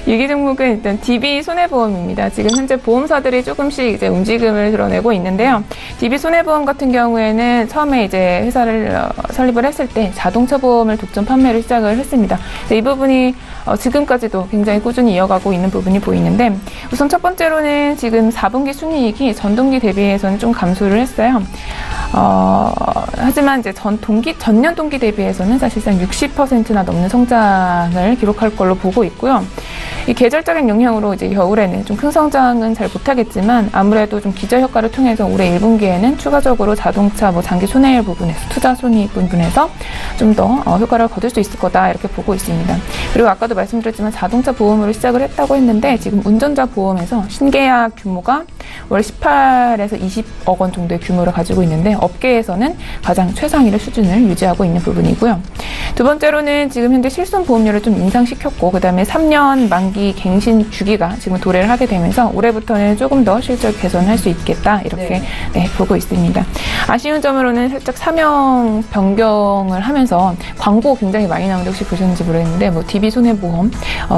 Speaker 4: 이 종목은 일단 DB 손해보험입니다. 지금 현재 보험사들이 조금씩 이제 움직임을 드러내고 있는데요. DB 손해보험 같은 경우에는 처음에 이제 회사를 설립을 했을 때 자동차 보험을 독점 판매를 시작을 했습니다. 이 부분이 지금까지도 굉장히 꾸준히 이어가고 있는 부분이 보이는데 우선 첫 번째로는 지금 4분기 순이익이 전분기 대비해서는 좀 감소를 했어요. 하지만 이제 전년 동기 대비해서는 사실상 60%나 넘는 성장을 기록할 걸로 보고 있고요. 이 계절적인 영향으로 이제 겨울에는 좀 큰 성장은 잘 못하겠지만 아무래도 좀 기저 효과를 통해서 올해 1분기에는 추가적으로 자동차 장기 손해율 부분에서 투자 손익 부분에서 좀 더 효과를 거둘 수 있을 거다 이렇게 보고 있습니다. 그리고 아까도 말씀드렸지만 자동차 보험으로 시작을 했다고 했는데 지금 운전자 보험에서 신계약 규모가 월 18에서 20억 원 정도의 규모를 가지고 있는데 업계에서는 가장 최상위의 수준을 유지하고 있는 부분이고요. 두 번째로는 지금 현재 실손 보험료를 좀 인상시켰고 그다음에 3년 만기 갱신 주기가 지금 도래를 하게 되면서 올해부터는 조금 더 실적 개선할 수 있겠다 이렇게 보고 있습니다. 아쉬운 점으로는 살짝 사명 변경을 하면서 광고 굉장히 많이 나오는데 혹시 보셨는지 모르겠는데 DB 손해보험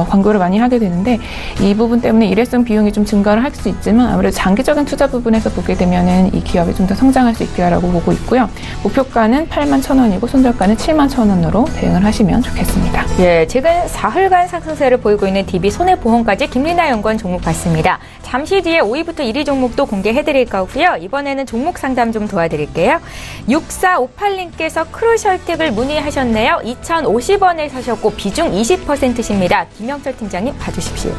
Speaker 4: 광고를 많이 하게 되는데 이 부분 때문에 일회성 비용이 좀 증가를 할 수 있지만 아무래도 장기적인 투자 부분에서 보게 되면은 이 기업이 좀 더 성장할 수 있다라고 보고 있고요. 목표가는 81,000원이고 손절가는 71,000원으로 대응을 하시면 좋겠습니다.
Speaker 1: 예, 최근 사흘간 상승세를 보이고 있는 DB 손해보험까지 김리나 연구원 종목 봤습니다. 잠시 뒤에 5위부터 1위 종목도 공개해드릴 거고요. 이번에는 종목 상담 좀 도와드릴게요. 6458님께서 크루셜텍을 문의하셨네요. 2,050원에 사셨고 비중 20%십니다. 김영철 팀장님 봐주십시오.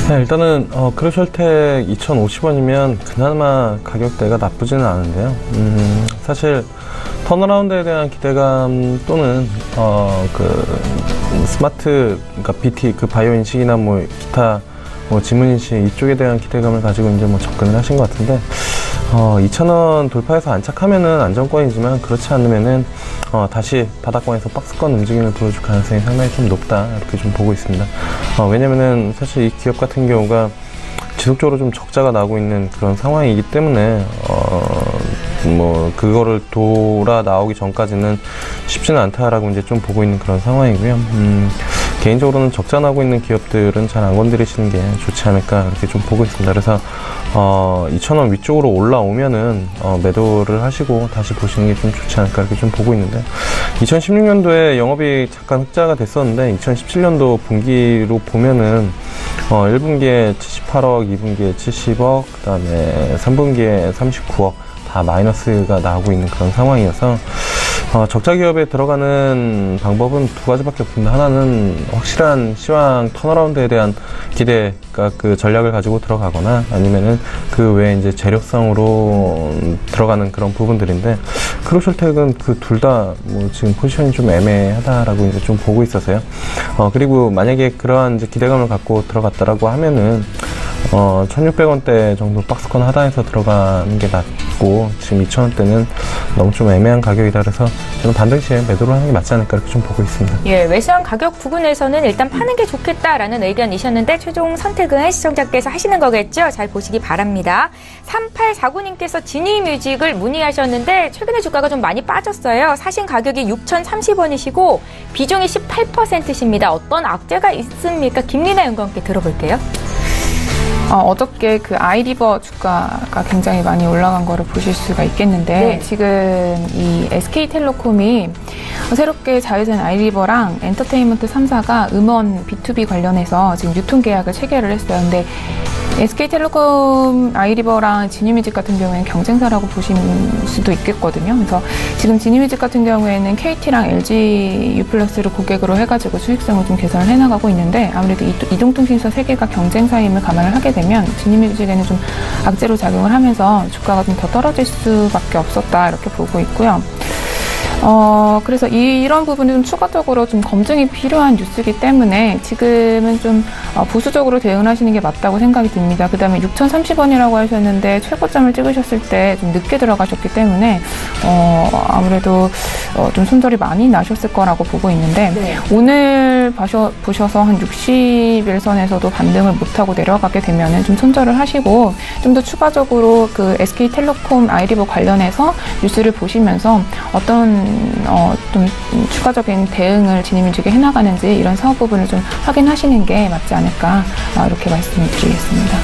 Speaker 3: 네, 일단은 크루셜텍 2,050원이면 그나마 가격대가 나쁘지는 않은데요. 사실 턴어라운드에 대한 기대감 또는 스마트, 그러니까 BT 그 바이오 인식이나 뭐 기타 지문 인식 이쪽에 대한 기대감을 가지고 이제 뭐 접근을 하신 것 같은데 2,000원 돌파해서 안착하면은 안정권이지만 그렇지 않으면은 다시 바닥권에서 박스권 움직임을 보여줄 가능성이 상당히 좀 높다 이렇게 좀 보고 있습니다. 왜냐면은 사실 이 기업 같은 경우가 지속적으로 좀 적자가 나고 있는 그런 상황이기 때문에 뭐 그거를 돌아 나오기 전까지는 쉽지는 않다라고 이제 좀 보고 있는 그런 상황이고요. 개인적으로는 적자 나고 있는 기업들은 잘 안 건드리시는 게 좋지 않을까 이렇게 좀 보고 있습니다. 그래서 2,000원 위쪽으로 올라오면은 매도를 하시고 다시 보시는 게 좀 좋지 않을까 이렇게 좀 보고 있는데 2016년도에 영업이 잠깐 흑자가 됐었는데 2017년도 분기로 보면은 1분기에 78억, 2분기에 70억, 그 다음에 3분기에 39억 다 마이너스가 나오고 있는 그런 상황이어서 적자 기업에 들어가는 방법은 두 가지밖에 없습니다. 하나는 확실한 시황 턴어라운드에 대한 기대가 그 전략을 가지고 들어가거나 아니면은 그 외에 이제 재료성으로 들어가는 그런 부분들인데 크루셜텍은 그 둘 다 뭐 지금 포지션이 좀 애매하다라고 이제 좀 보고 있어서요. 그리고 만약에 그러한 이제 기대감을 갖고 들어갔다라고 하면은 1,600원대 정도 박스권 하단에서 들어가는 게 낫고 지금 2,000원대는 너무 좀 애매한 가격이다 그래서 저는 반등시에 매도를 하는 게 맞지 않을까 이렇게 좀 보고 있습니다.
Speaker 1: 예, 매수한 가격 부근에서는 일단 파는 게 좋겠다라는 의견이셨는데 최종 선택은 시청자께서 하시는 거겠죠? 잘 보시기 바랍니다. 3849님께서 지니뮤직을 문의하셨는데 최근에 주가가 좀 많이 빠졌어요. 사신 가격이 6,030원이시고 비중이 18%십니다. 어떤 악재가 있습니까? 김리나 연구원께 들어볼게요.
Speaker 4: 어저께 그 아이리버 주가가 굉장히 많이 올라간 거를 보실 수가 있겠는데
Speaker 1: 네.
Speaker 4: 지금 이 SK텔레콤이 새롭게 자회사인 아이리버랑 엔터테인먼트 3사가 음원 B2B 관련해서 지금 유통계약을 체결을 했어요. 근데 SK텔레콤, 아이리버랑 지니뮤직 같은 경우에는 경쟁사라고 보실 수도 있겠거든요. 그래서 지금 지니뮤직 같은 경우에는 KT랑 LG U+를 고객으로 해가지고 수익성을 좀 개선을 해나가고 있는데 아무래도 이동통신사 세 개가 경쟁사임을 감안을 하게 되면 지니뮤직에는 좀 악재로 작용을 하면서 주가가 좀 더 떨어질 수밖에 없었다 이렇게 보고 있고요. 그래서 이런 부분이 좀 추가적으로 좀 검증이 필요한 뉴스이기 때문에 지금은 좀 보수적으로 대응을 하시는 게 맞다고 생각이 듭니다. 그 다음에 6,030원이라고 하셨는데 최고점을 찍으셨을 때 좀 늦게 들어가셨기 때문에 아무래도 좀 손절이 많이 나셨을 거라고 보고 있는데
Speaker 1: 네.
Speaker 4: 오늘 보셔서 한 60일선에서도 반등을 못하고 내려가게 되면은 좀 손절을 하시고 좀 더 추가적으로 그 SK텔레콤 아이리버 관련해서 뉴스를 보시면서 어떤 좀 추가적인 대응을 지니뮤직에 해나가는지 이런 사업 부분을 좀 확인하시는 게 맞지 않을까 이렇게 말씀드리겠습니다.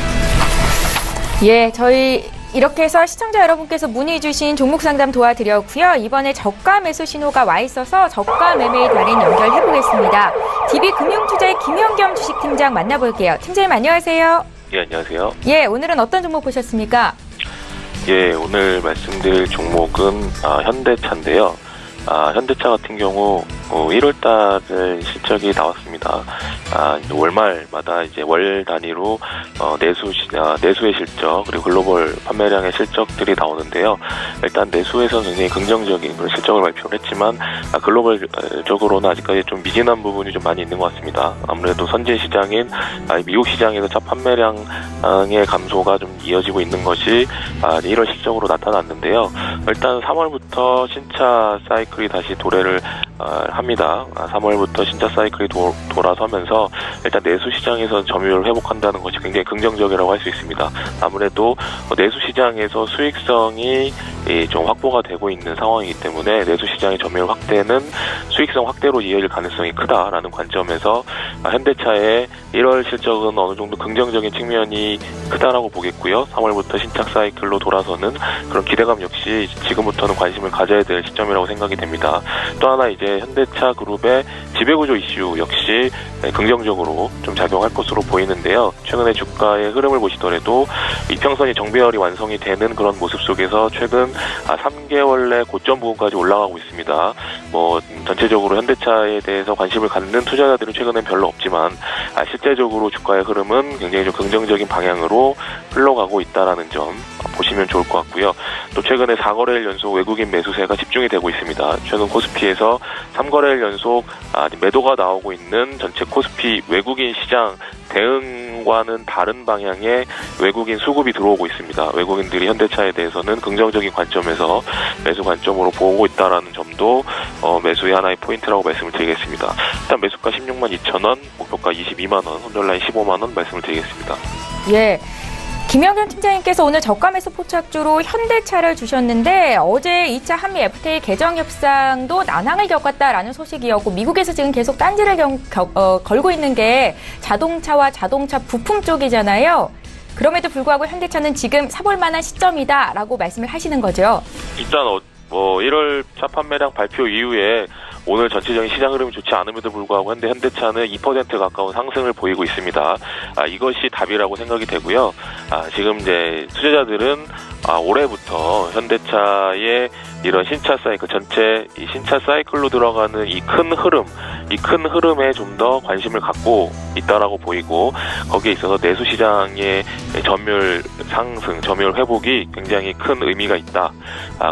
Speaker 1: 예, 저희 이렇게 해서 시청자 여러분께서 문의 주신 종목 상담 도와드렸고요. 이번에 저가 매수 신호가 와 있어서 저가 매매의 달인 연결해 보겠습니다. DB금융투자의 김현겸 주식팀장 만나볼게요. 팀장님 안녕하세요.
Speaker 6: 예, 안녕하세요.
Speaker 1: 예, 오늘은 어떤 종목 보셨습니까?
Speaker 6: 예, 오늘 말씀드릴 종목은 현대차인데요. 현대차 같은 경우 1월달에 실적이 나왔습니다. 월말마다 이제 월 단위로 내수의 실적 그리고 글로벌 판매량의 실적들이 나오는데요. 일단 내수에서는 굉장히 긍정적인 그런 실적을 발표를 했지만 글로벌적으로는 아직까지 좀 미진한 부분이 좀 많이 있는 것 같습니다. 아무래도 선진 시장인 미국 시장에서 차 판매량의 감소가 좀 이어지고 있는 것이 1월 실적으로 나타났는데요. 일단 3월부터 신차 사이클이 다시 도래를 합니다. 3월부터 신차 사이클이 돌아서면서 일단 내수 시장에서 점유율을 회복한다는 것이 굉장히 긍정적이라고 할 수 있습니다. 아무래도 내수 시장에서 수익성이 좀 확보가 되고 있는 상황이기 때문에 내수 시장의 점유율 확대는 수익성 확대로 이어질 가능성이 크다라는 관점에서 현대차의 1월 실적은 어느 정도 긍정적인 측면이 크다라고 보겠고요. 3월부터 신착 사이클로 돌아서는 그런 기대감 역시 지금부터는 관심을 가져야 될 시점이라고 생각이 됩니다. 또 하나 이제 현대차 그룹의 지배구조 이슈 역시 긍정적으로 좀 작용할 것으로 보이는데요. 최근에 주가의 흐름을 보시더라도 이평선이 정배열이 완성이 되는 그런 모습 속에서 최근 3개월 내 고점 부근까지 올라가고 있습니다. 전체적으로 현대차에 대해서 관심을 갖는 투자자들은 최근엔 별로 없지만 실제적으로 주가의 흐름은 굉장히 좀 긍정적인 방향으로 흘러가고 있다라는 점 보시면 좋을 것 같고요. 또 최근에 4거래일 연속 외국인 매수세가 집중이 되고 있습니다. 최근 코스피에서 3거래일 연속 매도가 나오고 있는 전체 코스피 외국인 시장 대응과는 다른 방향의 외국인 수급이 들어오고 있습니다. 외국인들이 현대차에 대해서는 긍정적인 관점에서 매수 관점으로 보고 있다는 점도 매수의 하나의 포인트라고 말씀을 드리겠습니다. 일단 매수가 16만 2천 원, 목표가 22만 원, 손절라인 15만 원 말씀을 드리겠습니다.
Speaker 1: 예. 김영현 팀장님께서 오늘 저가 매수 포착주로 현대차를 주셨는데 어제 2차 한미 FTA 개정 협상도 난항을 겪었다라는 소식이었고 미국에서 지금 계속 딴지를 걸고 있는 게 자동차와 자동차 부품 쪽이잖아요. 그럼에도 불구하고 현대차는 지금 사볼 만한 시점이다라고 말씀을 하시는 거죠.
Speaker 6: 일단 1월 차 판매량 발표 이후에 오늘 전체적인 시장 흐름이 좋지 않음에도 불구하고 현대차는 2% 가까운 상승을 보이고 있습니다. 이것이 답이라고 생각이 되고요. 지금 이제 투자자들은 올해부터 현대차의 이런 신차 사이클, 전체 이 신차 사이클로 들어가는 이 큰 흐름에 좀 더 관심을 갖고 있다라고 보이고 거기에 있어서 내수 시장의 점유율 상승, 점유율 회복이 굉장히 큰 의미가 있다.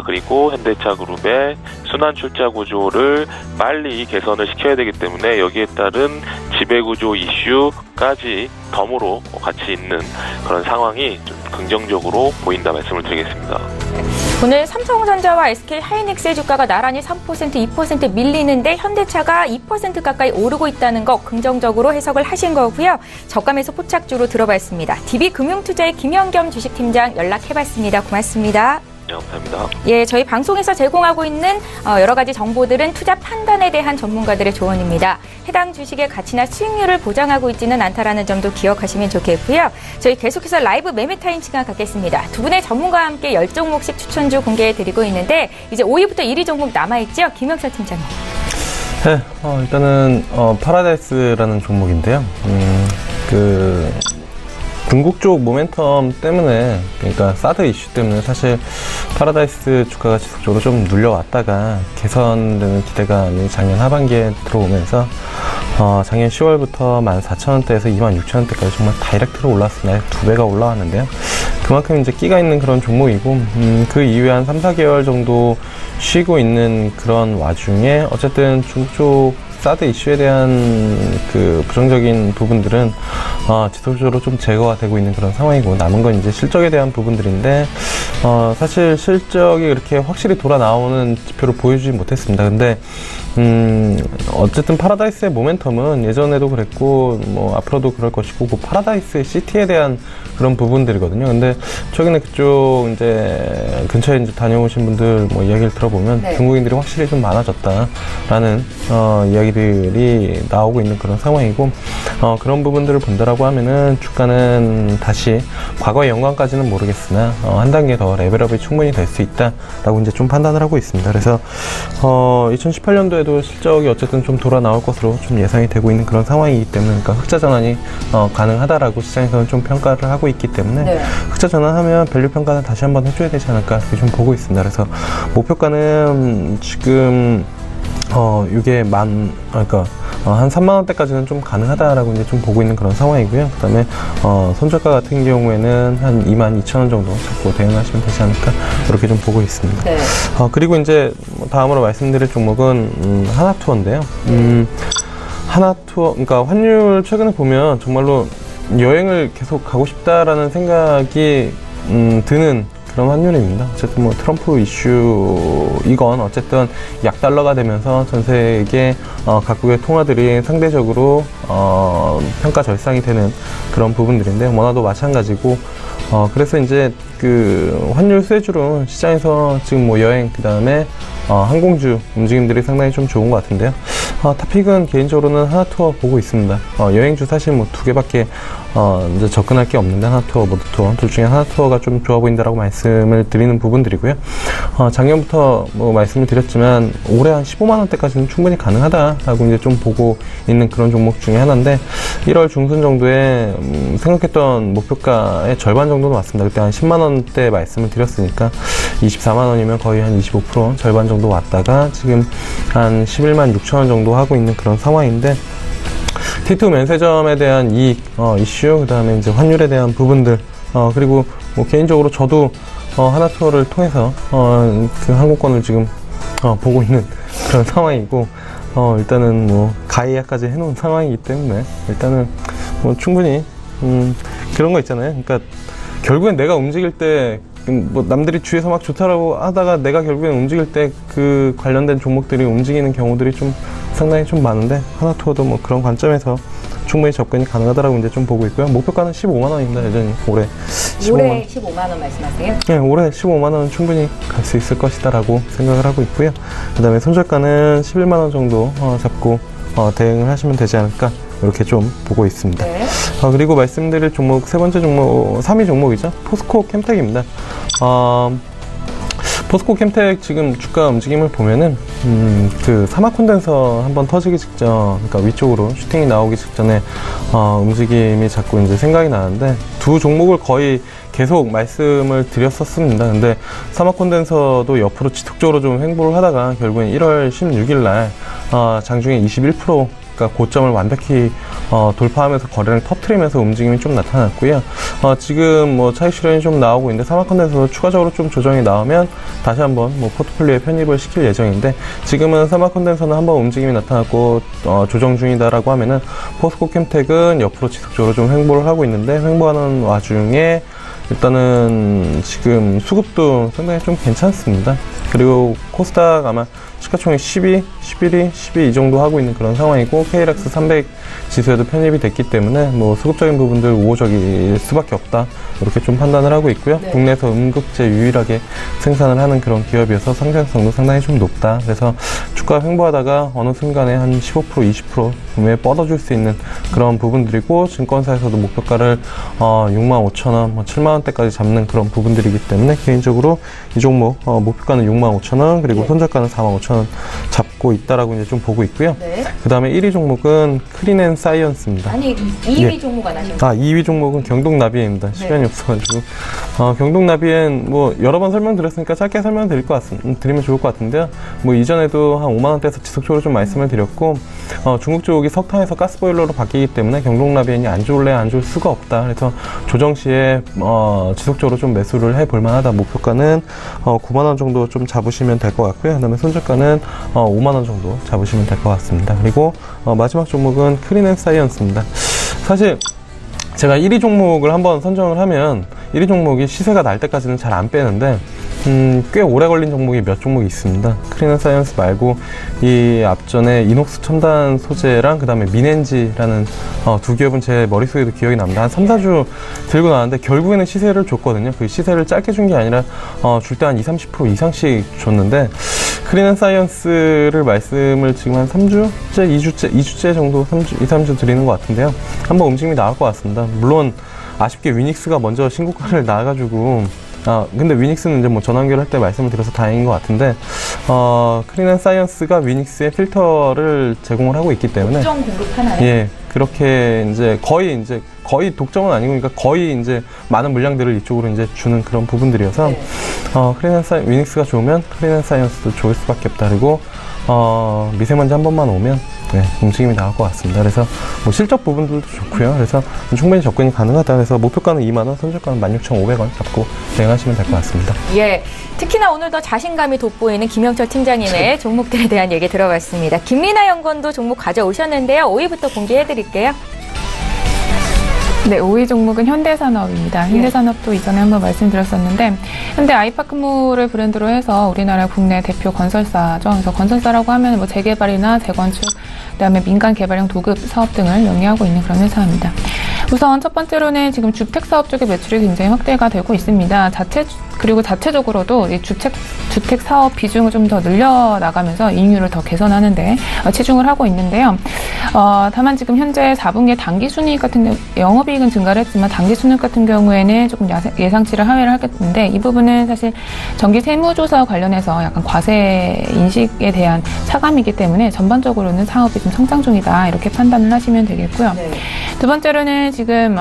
Speaker 6: 그리고 현대차 그룹의 순환 출자 구조를 빨리 개선을 시켜야 되기 때문에 여기에 따른 지배구조 이슈까지 덤으로 같이 있는 그런 상황이 좀 긍정적으로 보인다 말씀을 드리겠습니다.
Speaker 1: 오늘 삼성전자와 SK하이닉스의 주가가 나란히 3%, 2% 밀리는데 현대차가 2% 가까이 오르고 있다는 거 긍정적으로 해석을 하신 거고요. 저가 매수 포착주로 들어봤습니다. DB금융투자의 김영겸 주식팀장 연락해봤습니다. 고맙습니다.
Speaker 6: 네, 감사합니다.
Speaker 1: 예, 저희 방송에서 제공하고 있는 여러 가지 정보들은 투자 판단에 대한 전문가들의 조언입니다. 해당 주식의 가치나 수익률을 보장하고 있지는 않다라는 점도 기억하시면 좋겠고요. 저희 계속해서 라이브 매매 타임 시간 갖겠습니다. 두 분의 전문가와 함께 10종목씩 추천주 공개해드리고 있는데 이제 5위부터 1위 종목 남아있죠? 김영철 팀장님.
Speaker 3: 네, 일단은 파라다이스라는 종목인데요. 중국 쪽 모멘텀 때문에, 그러니까 사드 이슈 때문에 사실 파라다이스 주가가 지속적으로 좀 눌려왔다가 개선되는 기대감이 작년 하반기에 들어오면서 작년 10월부터 14,000원대에서 26,000원대까지 정말 다이렉트로 올랐습니다. 2배가 올라왔는데요. 그만큼 이제 끼가 있는 그런 종목이고, 그 이후에 한 3, 4개월 정도 쉬고 있는 그런 와중에 어쨌든 중국 쪽 사드 이슈에 대한 그 부정적인 부분들은 지속적으로 좀 제거가 되고 있는 그런 상황이고, 남은 건 이제 실적에 대한 부분들인데 사실 실적이 그렇게 확실히 돌아 나오는 지표를 보여주지 못했습니다. 근데 어쨌든 파라다이스의 모멘텀은 예전에도 그랬고 앞으로도 그럴 것이고, 그 파라다이스의 시티에 대한 그런 부분들이거든요. 근데 최근에 그쪽 이제 근처에 이제 다녀오신 분들 이야기를 들어보면
Speaker 1: 네.
Speaker 3: 중국인들이 확실히 좀 많아졌다라는 이야기들이 나오고 있는 그런 상황이고, 그런 부분들을 본다라고 하면은 주가는 다시 과거의 영광까지는 모르겠으나 한 단계 더 레벨업이 충분히 될 수 있다라고 이제 좀 판단을 하고 있습니다. 그래서 2018년도에도 실적이 어쨌든 좀 돌아 나올 것으로 좀 예상이 되고 있는 그런 상황이기 때문에, 그러니까 흑자 전환이 가능하다라고 시장에서는 좀 평가를 하고 있기 때문에
Speaker 1: 네.
Speaker 3: 흑자 전환하면 밸류 평가는 다시 한번 해줘야 되지 않을까 이렇게 좀 보고 있습니다. 그래서 목표가는 지금 이게 그러니까 한 3만원대까지는 좀 가능하다라고 이제 좀 보고 있는 그런 상황이고요. 그 다음에 손절가 같은 경우에는 한 22,000원 정도 잡고 대응하시면 되지 않을까 이렇게 좀 보고 있습니다.
Speaker 1: 네.
Speaker 3: 그리고 이제 다음으로 말씀드릴 종목은 하나투어인데요. 하나투어, 그러니까 환율 최근에 보면 정말로 여행을 계속 가고 싶다라는 생각이 드는 그런 환율입니다. 어쨌든 뭐 트럼프 이슈이건 어쨌든 약달러가 되면서 전 세계 각국의 통화들이 상대적으로 평가 절상이 되는 그런 부분들인데 원화도 마찬가지고 그래서 이제 그 환율 수혜주로 시장에서 지금 뭐 여행 그다음에 항공주 움직임들이 상당히 좀 좋은 것 같은데요. 탑픽은 개인적으로는 하나투어 보고 있습니다. 여행주 사실 뭐 2개밖에 이제 접근할 게 없는데 하나투어, 모드투어 둘 중에 하나투어가 좀 좋아 보인다라고 말씀을 드리는 부분들이고요. 작년부터 뭐 말씀을 드렸지만 올해 한 15만 원대까지는 충분히 가능하다라고 이제 좀 보고 있는 그런 종목 중에 하나인데 1월 중순 정도에 생각했던 목표가의 절반 정도는 왔습니다. 그때 한 10만 원대 말씀을 드렸으니까 24만 원이면 거의 한 25% 절반 정도 왔다가 지금 한 11만 6천 원 정도 하고 있는 그런 상황인데 T2 면세점에 대한 이익 이슈 그다음에 이제 환율에 대한 부분들 그리고 뭐 개인적으로 저도 하나투어를 통해서 그 항공권을 지금 보고 있는 그런 상황이고 일단은 뭐 가이아까지 해놓은 상황이기 때문에 일단은 뭐 충분히 그런 거 있잖아요. 그러니까 결국엔 내가 움직일 때 뭐 남들이 주위에서 막 좋다라고 하다가 내가 결국엔 움직일 때 그 관련된 종목들이 움직이는 경우들이 좀 상당히 좀 많은데 하나투어도 뭐 그런 관점에서 충분히 접근이 가능하다라고 이제 좀 보고 있고요. 목표가는 15만 원입니다. 여전히 올해
Speaker 1: 15만 원 말씀하세요?
Speaker 3: 네, 올해 15만 원은 충분히 갈 수 있을 것이다라고 생각을 하고 있고요. 그다음에 손절가는 11만 원 정도 잡고 대응을 하시면 되지 않을까 이렇게 좀 보고 있습니다.
Speaker 1: 네.
Speaker 3: 그리고 말씀드릴 종목 세 번째 종목 3위 종목이죠. 포스코 캠텍입니다. 포스코 캠텍 지금 주가 움직임을 보면은 그 사막 콘덴서 한번 터지기 직전, 그러니까 위쪽으로 슈팅이 나오기 직전에 움직임이 자꾸 이제 생각이 나는데 두 종목을 거의 계속 말씀을 드렸었습니다. 근데 사막 콘덴서도 옆으로 지속적으로 좀 횡보를 하다가 결국엔 1월 16일 날 장중에 21% 그러니까 고점을 완벽히 돌파하면서 거래를 터트리면서 움직임이 좀 나타났고요. 지금 뭐 차익 실현이 좀 나오고 있는데 사마컨에서 추가적으로 좀 조정이 나오면 다시 한번 뭐 포트폴리오에 편입을 시킬 예정인데 지금은 사마컨덴서는 한번 움직임이 나타났고 조정 중이다라고 하면은 포스코 캠텍은 옆으로 지속적으로 좀 횡보를 하고 있는데 횡보하는 와중에 일단은 지금 수급도 상당히 좀 괜찮습니다. 그리고 코스닥 아마 시가총액 12, 11위, 12 이 정도 하고 있는 그런 상황이고 KLX 300 지수에도 편입이 됐기 때문에 뭐 수급적인 부분들 우호적일 수밖에 없다 이렇게 좀 판단을 하고 있고요.
Speaker 1: 네.
Speaker 3: 국내에서 음극재 유일하게 생산을 하는 그런 기업이어서 상장성도 상당히 좀 높다. 그래서 주가 횡보하다가 어느 순간에 한 15%, 20% 분명히 뻗어줄 수 있는 그런 부분들이고 증권사에서도 목표가를 65,000원, 뭐 7만원대까지 잡는 그런 부분들이기 때문에 개인적으로 이 종목 목표가는 65,000원 그리고
Speaker 1: 네.
Speaker 3: 손절가는 45,000원 잡고 있다라고 이제 좀 보고 있고요.
Speaker 1: 네.
Speaker 3: 그 다음에 1위 종목은 크린앤사이언스입니다.
Speaker 1: 아니 2위
Speaker 3: 예.
Speaker 1: 종목 안 하셨나요?
Speaker 3: 2위 종목은 경동나비엔입니다. 시간이 없어가지고 경동나비엔 뭐 여러 번 설명드렸으니까 짧게 설명드릴 드리면 좋을 것 같은데요. 뭐 이전에도 한 5만 원대에서 지속적으로 좀 말씀을 드렸고 중국 쪽이 석탄에서 가스보일러로 바뀌기 때문에 경동나비엔이 안 좋을래 안 좋을 수가 없다. 그래서 조정 시에 지속적으로 좀 매수를 해볼 만하다. 목표가는 9만 원 정도 좀 잡으시면 될 것 같고요. 그다음에 손절가는 5만 원 정도 잡으시면 될 것 같습니다. 그리고 마지막 종목은 크린앤사이언스입니다. 사실 제가 1위 종목을 한번 선정을 하면 1위 종목이 시세가 날 때까지는 잘 안 빼는데 꽤 오래 걸린 종목이 몇 종목이 있습니다. 크린앤사이언스 말고 이 앞전에 이녹스 첨단 소재랑 그 다음에 민엔지라는 두 기업은 제 머릿속에도 기억이 납니다. 한 3, 4주 들고 나왔는데 결국에는 시세를 줬거든요. 그 시세를 짧게 준 게 아니라 줄 때 한 20, 30% 이상씩 줬는데 크린앤사이언스를 말씀을 지금 한 3주째, 2주째 정도 2, 3주 드리는 것 같은데요. 한번 움직임이 나올 것 같습니다. 물론 아쉽게 위닉스가 먼저 신고가를 나와가지고 근데 위닉스는 이제 뭐 전환결 할 때 말씀을 드려서 다행인 것 같은데 크린앤사이언스가 위닉스의 필터를 제공을 하고 있기 때문에
Speaker 1: 독점 공급하나요?
Speaker 3: 예, 그렇게 이제 거의 독점은 아니고 그러니까 거의 이제 많은 물량들을 이쪽으로 이제 주는 그런 부분들이어서
Speaker 1: 네.
Speaker 3: 위닉스가 좋으면 크린앤사이언스도 좋을 수밖에 없다. 그리고 미세먼지 한 번만 오면 움직임이 나올 것 같습니다. 그래서 뭐 실적 부분들도 좋고요. 그래서 충분히 접근이 가능하다. 그래서 목표가는 2만 원, 손절가는 16,500원 잡고 대응하시면 될 것 같습니다.
Speaker 1: 예, 특히나 오늘 더 자신감이 돋보이는 김영철 팀장님의 종목들에 대한 얘기 들어봤습니다. 김민아 연구원도 종목 가져오셨는데요. 5위부터 공개해드릴게요.
Speaker 4: 네, 5위 종목은 현대산업입니다. 현대산업도 이전에 한번 말씀드렸었는데 현대 아이파크몰을 브랜드로 해서 우리나라 국내 대표 건설사죠. 그래서 건설사라고 하면 뭐 재개발이나 재건축, 그다음에 민간 개발형 도급 사업 등을 영위하고 있는 그런 회사입니다. 우선 첫 번째로는 지금 주택 사업 쪽의 매출이 굉장히 확대가 되고 있습니다. 그리고 자체적으로도 이 주택 사업 비중을 좀 더 늘려나가면서 이익률을 더 개선하는데 치중을 하고 있는데요. 다만 지금 현재 4분기에 당기 순이익 같은 영업이익은 증가를 했지만 당기 순이익 같은 경우에는 조금 예상치를 하회를 하겠는데 이 부분은 사실 정기 세무조사 관련해서 약간 과세 인식에 대한 차감이기 때문에 전반적으로는 사업이 좀 성장 중이다 이렇게 판단을 하시면 되겠고요. 네. 두 번째로는 지금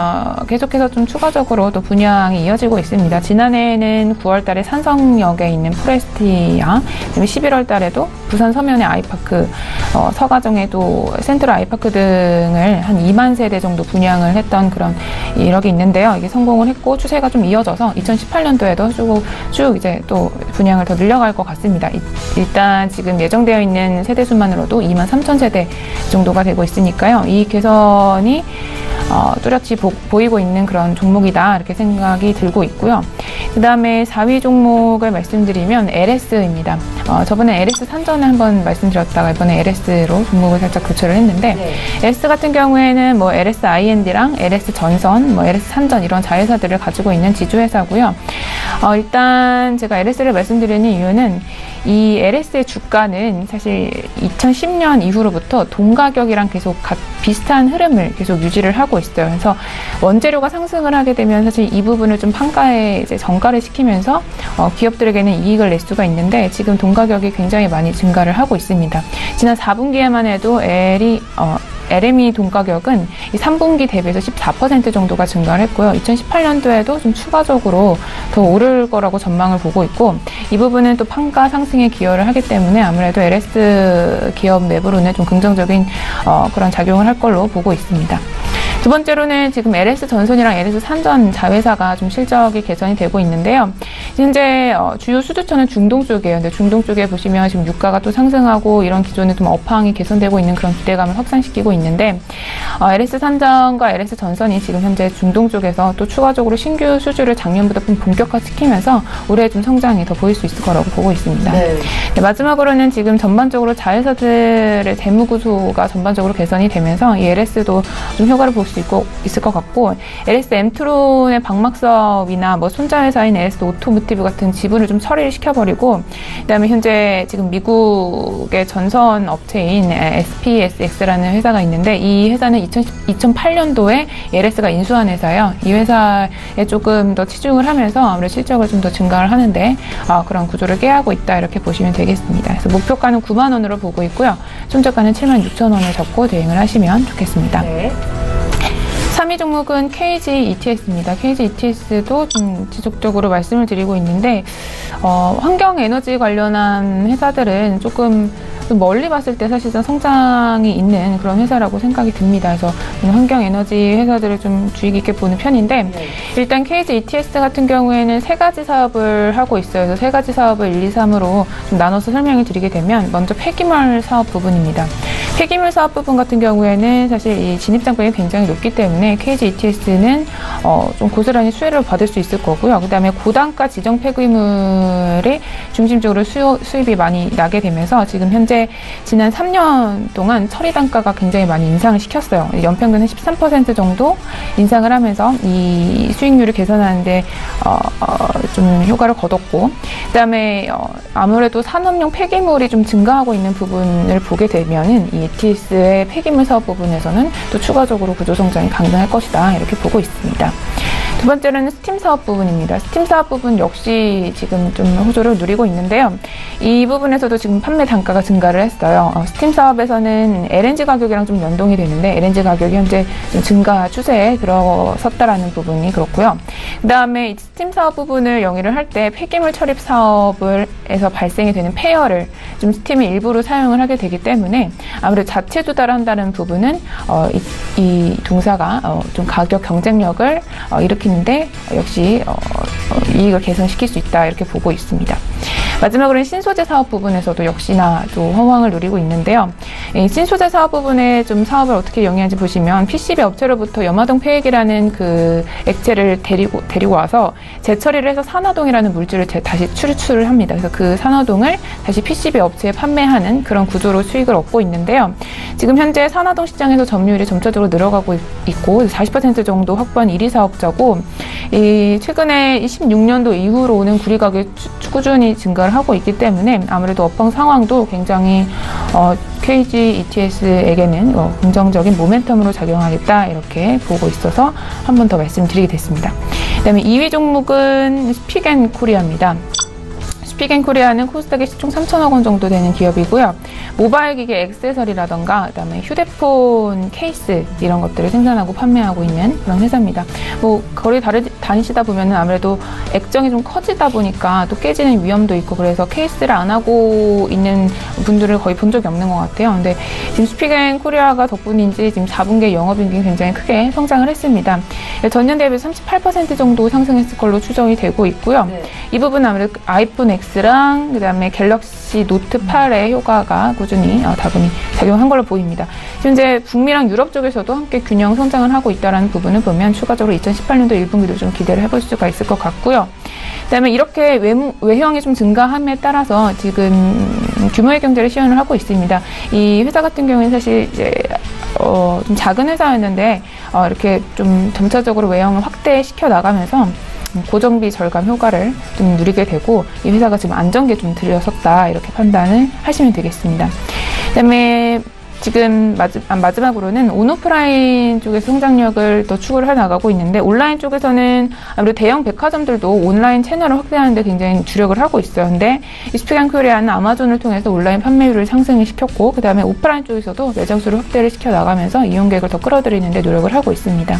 Speaker 4: 계속해서 좀 추가적으로 또 분양이 이어지고 있습니다. 지난해에는 9월 달에 산성역에 있는 포레스티아, 11월 달에도 부산 서면의 아이파크, 서가정에도 센트럴 아이파크 등을 한 2만 세대 정도 분양을 했던 그런 이력이 있는데요. 이게 성공을 했고 추세가 좀 이어져서 2018년도에도 쭉 이제 또 분양을 더 늘려갈 것 같습니다. 일단 지금 예정되어 있는 세대수만으로도 2만 3천 세대 정도가 되고 있으니까요. 이 개선이 뚜렷이 보이고 있는 그런 종목이다 이렇게 생각이 들고 있고요. 그 다음에 4위 종목을 말씀드리면 LS입니다. 저번에 LS 산전에 한번 말씀드렸다가 이번에 LS로 종목을 살짝 교체를 했는데 네. LS 같은 경우에는 뭐 LS IND랑 LS 전선, 뭐 LS 산전 이런 자회사들을 가지고 있는 지주회사고요. 일단 제가 LS를 말씀드리는 이유는 이 LS의 주가는 사실 2010년 이후로부터 동가격이랑 계속 비슷한 흐름을 계속 유지를 하고 있어요. 그래서 원재료가 상승을 하게 되면 사실 이 부분을 좀 판가에 이제 정가를 시키면서 기업들에게는 이익을 낼 수가 있는데 지금 동가격이 굉장히 많이 증가를 하고 있습니다. 지난 4분기에만 해도 LME 동가격은 이 3분기 대비해서 14% 정도가 증가를 했고요. 2018년도에도 좀 추가적으로 더 오를 거라고 전망을 보고 있고 이 부분은 또 판가 상승에 기여를 하기 때문에 아무래도 LS 기업 내부로는 좀 긍정적인 그런 작용을 할 걸로 보고 있습니다. 두 번째로는 지금 LS 전선이랑 LS 산전 자회사가 좀 실적이 개선이 되고 있는데요. 현재 주요 수주처는 중동 쪽이에요. 근데 중동 쪽에 보시면 지금 유가가 또 상승하고 이런 기존에 좀 업황이 개선되고 있는 그런 기대감을 확산시키고 있는데 LS 산전과 LS 전선이 지금 현재 중동 쪽에서 또 추가적으로 신규 수주를 작년보다 좀 본격화시키면서 올해 좀 성장이 더 보일 수 있을 거라고 보고 있습니다. 네. 네, 마지막으로는 지금 전반적으로 자회사들의 재무 구조가 전반적으로 개선이 되면서 이 LS도 좀 효과를 볼 수 있을 것 같고 LS 엠트론의 방막 사업이나 뭐 손자회사인 LS 오토모티브 같은 지분을 좀 처리를 시켜버리고 그다음에 현재 지금 미국의 전선 업체인 SPSX라는 회사가 있는데 이 회사는 2008년도에 LS가 인수한 회사예요. 이 회사에 조금 더 치중을 하면서 아무래도 실적을 좀 더 증가를 하는데 그런 구조를 깨하고 있다 이렇게 보시면 되겠습니다. 그래서 목표가는 9만 원으로 보고 있고요. 손절가는 7만 6천 원을 잡고 대응을 하시면 좋겠습니다. 네. 3위 종목은 KG ETS입니다. KG ETS도 좀 지속적으로 말씀을 드리고 있는데 환경 에너지 관련한 회사들은 조금 멀리 봤을 때 사실상 성장이 있는 그런 회사라고 생각이 듭니다. 그래서 환경 에너지 회사들을 좀 주의 깊게 보는 편인데 일단 KG ETS 같은 경우에는 세 가지 사업을 하고 있어요. 그래서 세 가지 사업을 1, 2, 3으로 좀 나눠서 설명을 드리게 되면 먼저 폐기물 사업 부분입니다. 폐기물 사업 부분 같은 경우에는 사실 이 진입장벽이 굉장히 높기 때문에 KG ETS는 좀 고스란히 수혜를 받을 수 있을 거고요. 그 다음에 고단가 지정 폐기물이 중심적으로 수입이 많이 나게 되면서 지금 현재 지난 3년 동안 처리 단가가 굉장히 많이 인상을 시켰어요. 연평균 13% 정도 인상을 하면서 이 수익률을 개선하는데 좀 효과를 거뒀고 그다음에 아무래도 산업용 폐기물이 좀 증가하고 있는 부분을 보게 되면은 이 ETS의 폐기물 사업 부분에서는 또 추가적으로 구조 성장이 가능할 것이다 이렇게 보고 있습니다. 두 번째로는 스팀 사업 부분입니다. 스팀 사업 부분 역시 지금 좀 호조를 누리고 있는데요. 이 부분에서도 지금 판매 단가가 증가를 했어요. 스팀 사업에서는 LNG 가격이랑 좀 연동이 되는데 LNG 가격이 현재 좀 증가 추세에 들어섰다라는 부분이 그렇고요. 그 다음에 스팀 사업 부분을 영위를 할 때 폐기물 처리 사업에서 발생이 되는 폐열을 좀 스팀의 일부로 사용을 하게 되기 때문에 아무래도 자체 조달한다는 부분은 이 동사가 좀 가격 경쟁력을 일으키는데 역시 이익을 개선시킬 수 있다 이렇게 보고 있습니다. 마지막으로는 신소재 사업 부분에서도 역시나 또 호황을 누리고 있는데요. 이 신소재 사업 부분에 좀 사업을 어떻게 영위하는지 보시면 PCB 업체로부터 염화동 폐액이라는 그 액체를 데리고 와서 재처리를 해서 산화동이라는 물질을 다시 추출을 합니다. 그래서 그 산화동을 다시 PCB 업체에 판매하는 그런 구조로 수익을 얻고 있는데요. 지금 현재 산화동 시장에서 점유율이 점차적으로 늘어가고 있고 40% 정도 확보한 1위 사업자고, 이 최근에 16년도 이후로 오는 구리 가격이 꾸준히 증가를 하고 있기 때문에 아무래도 업황 상황도 굉장히 KG ETS에게는 긍정적인 모멘텀으로 작용하겠다 이렇게 보고 있어서 한 번 더 말씀드리게 됐습니다. 그다음에 2위 종목은 스픽앤코리아입니다. 스픽앤코리아는 코스닥의 시총 3천억 원 정도 되는 기업이고요. 모바일 기기 액세서리라던가 그다음에 휴대폰 케이스 이런 것들을 생산하고 판매하고 있는 그런 회사입니다. 뭐 거리 다니시다 보면은 아무래도 액정이 좀 커지다 보니까 또 깨지는 위험도 있고 그래서 케이스를 안 하고 있는 분들을 거의 본 적이 없는 것 같아요. 근데 지금 스픽앤코리아가 덕분인지 지금 4분기에 영업이익이 굉장히 크게 성장을 했습니다. 전년 대비해서 38% 정도 상승했을 걸로 추정이 되고 있고요. 네. 이 부분은 아무래도 아이폰 X랑 그다음에 갤럭시 노트 8의 효과가 꾸준히 다분히 작용한 걸로 보입니다. 현재 북미랑 유럽 쪽에서도 함께 균형 성장을 하고 있다는 부분을 보면 추가적으로 2018년도 1분기도 좀 기대를 해볼 수가 있을 것 같고요. 그다음에 이렇게 외형이 좀 증가함에 따라서 지금 규모의 경제를 시연을 하고 있습니다. 이 회사 같은 경우에는 사실 이제 좀 작은 회사였는데 이렇게 좀 점차적으로 외형을 확대시켜 나가면서 고정비 절감 효과를 좀 누리게 되고 이 회사가 지금 안정기에 좀 들어섰다 이렇게 판단을 하시면 되겠습니다. 그다음에 지금 마지막으로는 온오프라인 쪽에서 성장력을 더 추구를 해나가고 있는데 온라인 쪽에서는 아무래도 대형 백화점들도 온라인 채널을 확대하는 데 굉장히 주력을 하고 있어요. 근데 이 스픽앤코리아는 아마존을 통해서 온라인 판매율을 상승을 시켰고 그 다음에 오프라인 쪽에서도 매장 수를 확대를 시켜나가면서 이용객을 더 끌어들이는 데 노력을 하고 있습니다.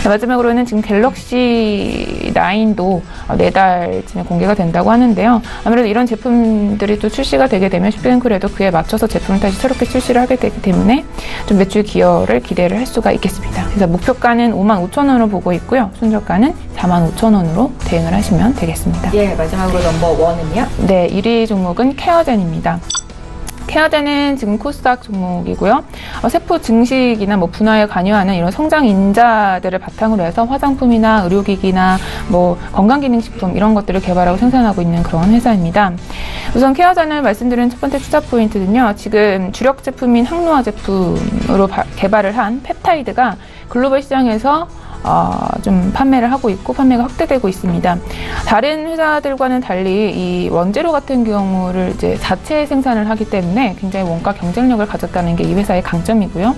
Speaker 4: 마지막으로는 지금 갤럭시 9도 내달쯤에 공개가 된다고 하는데요. 아무래도 이런 제품들이 또 출시가 되게 되면 스픽앤코리아도 그에 맞춰서 제품을 다시 새롭게 출시를 하게 되기 때문에 좀 매출 기여를 기대를 할 수가 있겠습니다. 그래서 목표가는 55,000원으로 보고 있고요. 순저가는 45,000원으로 대응을 하시면 되겠습니다.
Speaker 1: 예, 마지막으로 넘버 1은요?
Speaker 4: 네, 1위 종목은 케어젠입니다. 케어젠은 지금 코스닥 종목이고요. 세포 증식이나 뭐 분화에 관여하는 이런 성장 인자들을 바탕으로 해서 화장품이나 의료기기나 뭐 건강기능식품 이런 것들을 개발하고 생산하고 있는 그런 회사입니다. 우선 케어젠을 말씀드린 첫 번째 투자 포인트는요. 지금 주력 제품인 항노화 제품으로 개발을 한 펩타이드가 글로벌 시장에서 좀 판매를 하고 있고 판매가 확대되고 있습니다. 다른 회사들과는 달리 이 원재료 같은 경우를 이제 자체 생산을 하기 때문에 굉장히 원가 경쟁력을 가졌다는 게 이 회사의 강점이고요.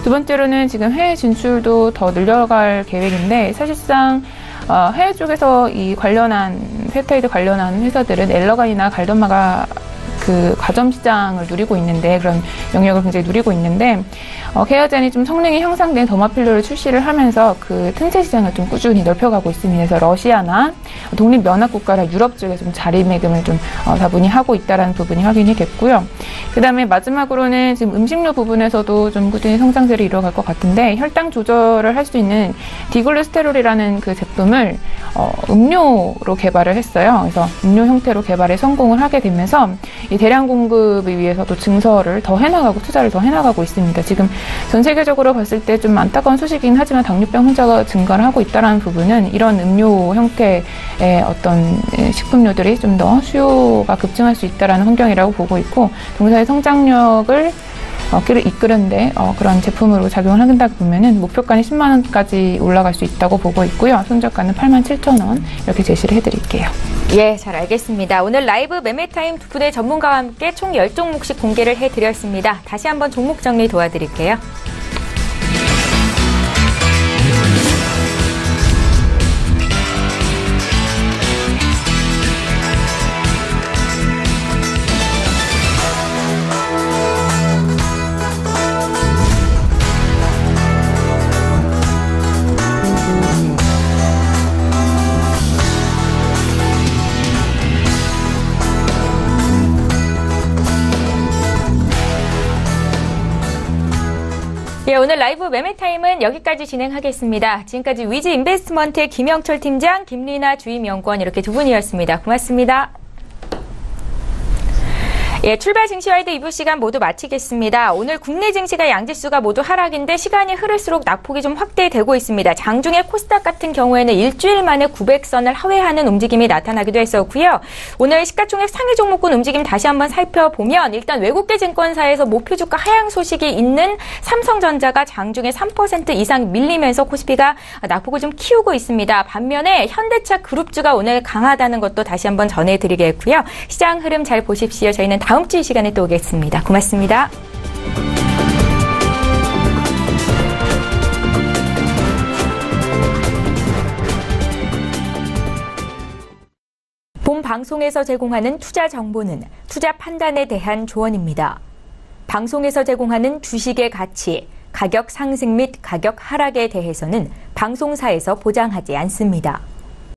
Speaker 4: 두 번째로는 지금 해외 진출도 더 늘려갈 계획인데 사실상 해외 쪽에서 이 관련한 펩타이드 관련한 회사들은 엘러간이나 갈던마가 그 가점 시장을 누리고 있는데 그런 영역을 굉장히 누리고 있는데 케어젠이 좀 성능이 향상된 더마필러를 출시를 하면서 그 틈새 시장을 좀 꾸준히 넓혀가고 있습니다. 그래서 러시아나 독립 연합 국가나 유럽 쪽에 좀 자리매김을 좀 다분히 하고 있다라는 부분이 확인이 됐고요. 그다음에 마지막으로는 지금 음식료 부분에서도 좀 꾸준히 성장세를 이뤄갈 것 같은데 혈당 조절을 할 수 있는 디글루스테롤이라는 그 제품을 음료로 개발을 했어요. 그래서 음료 형태로 개발에 성공을 하게 되면서 이 대량 공급을 위해서도 증설을 더 해나가고 투자를 더 해나가고 있습니다. 지금 전 세계적으로 봤을 때 좀 안타까운 소식이긴 하지만 당뇨병 환자가 증가를 하고 있다는 부분은 이런 음료 형태의 어떤 식품료들이 좀 더 수요가 급증할 수 있다는 환경이라고 보고 있고 동사의 성장력을 이끄는데 그런 제품으로 작용을 한다 보면은 목표가는 10만 원까지 올라갈 수 있다고 보고 있고요. 손절가는 87,000원 이렇게 제시를 해드릴게요.
Speaker 1: 예, 잘 알겠습니다. 오늘 라이브 매매타임 두 분의 전문가와 함께 총 10종목씩 공개를 해드렸습니다. 다시 한번 종목 정리 도와드릴게요. 예, 오늘 라이브 매매타임은 여기까지 진행하겠습니다. 지금까지 위즈 인베스트먼트의 김영철 팀장, 김리나 주임연구원 이렇게 두 분이었습니다. 고맙습니다. 예, 출발 증시와이드 2부 시간 모두 마치겠습니다. 오늘 국내 증시가 양지수가 모두 하락인데 시간이 흐를수록 낙폭이 좀 확대되고 있습니다. 장중에 코스닥 같은 경우에는 일주일 만에 900선을 하회하는 움직임이 나타나기도 했었고요. 오늘 시가총액 상위 종목군 움직임 다시 한번 살펴보면 일단 외국계 증권사에서 목표 주가 하향 소식이 있는 삼성전자가 장중에 3% 이상 밀리면서 코스피가 낙폭을 좀 키우고 있습니다. 반면에 현대차 그룹주가 오늘 강하다는 것도 다시 한번 전해드리겠고요. 시장 흐름 잘 보십시오. 저희는 다음 주 이 시간에 또 오겠습니다. 고맙습니다. 본 방송에서 제공하는 투자 정보는 투자 판단에 대한 조언입니다. 방송에서 제공하는 주식의 가치, 가격 상승 및 가격 하락에 대해서는 방송사에서 보장하지 않습니다.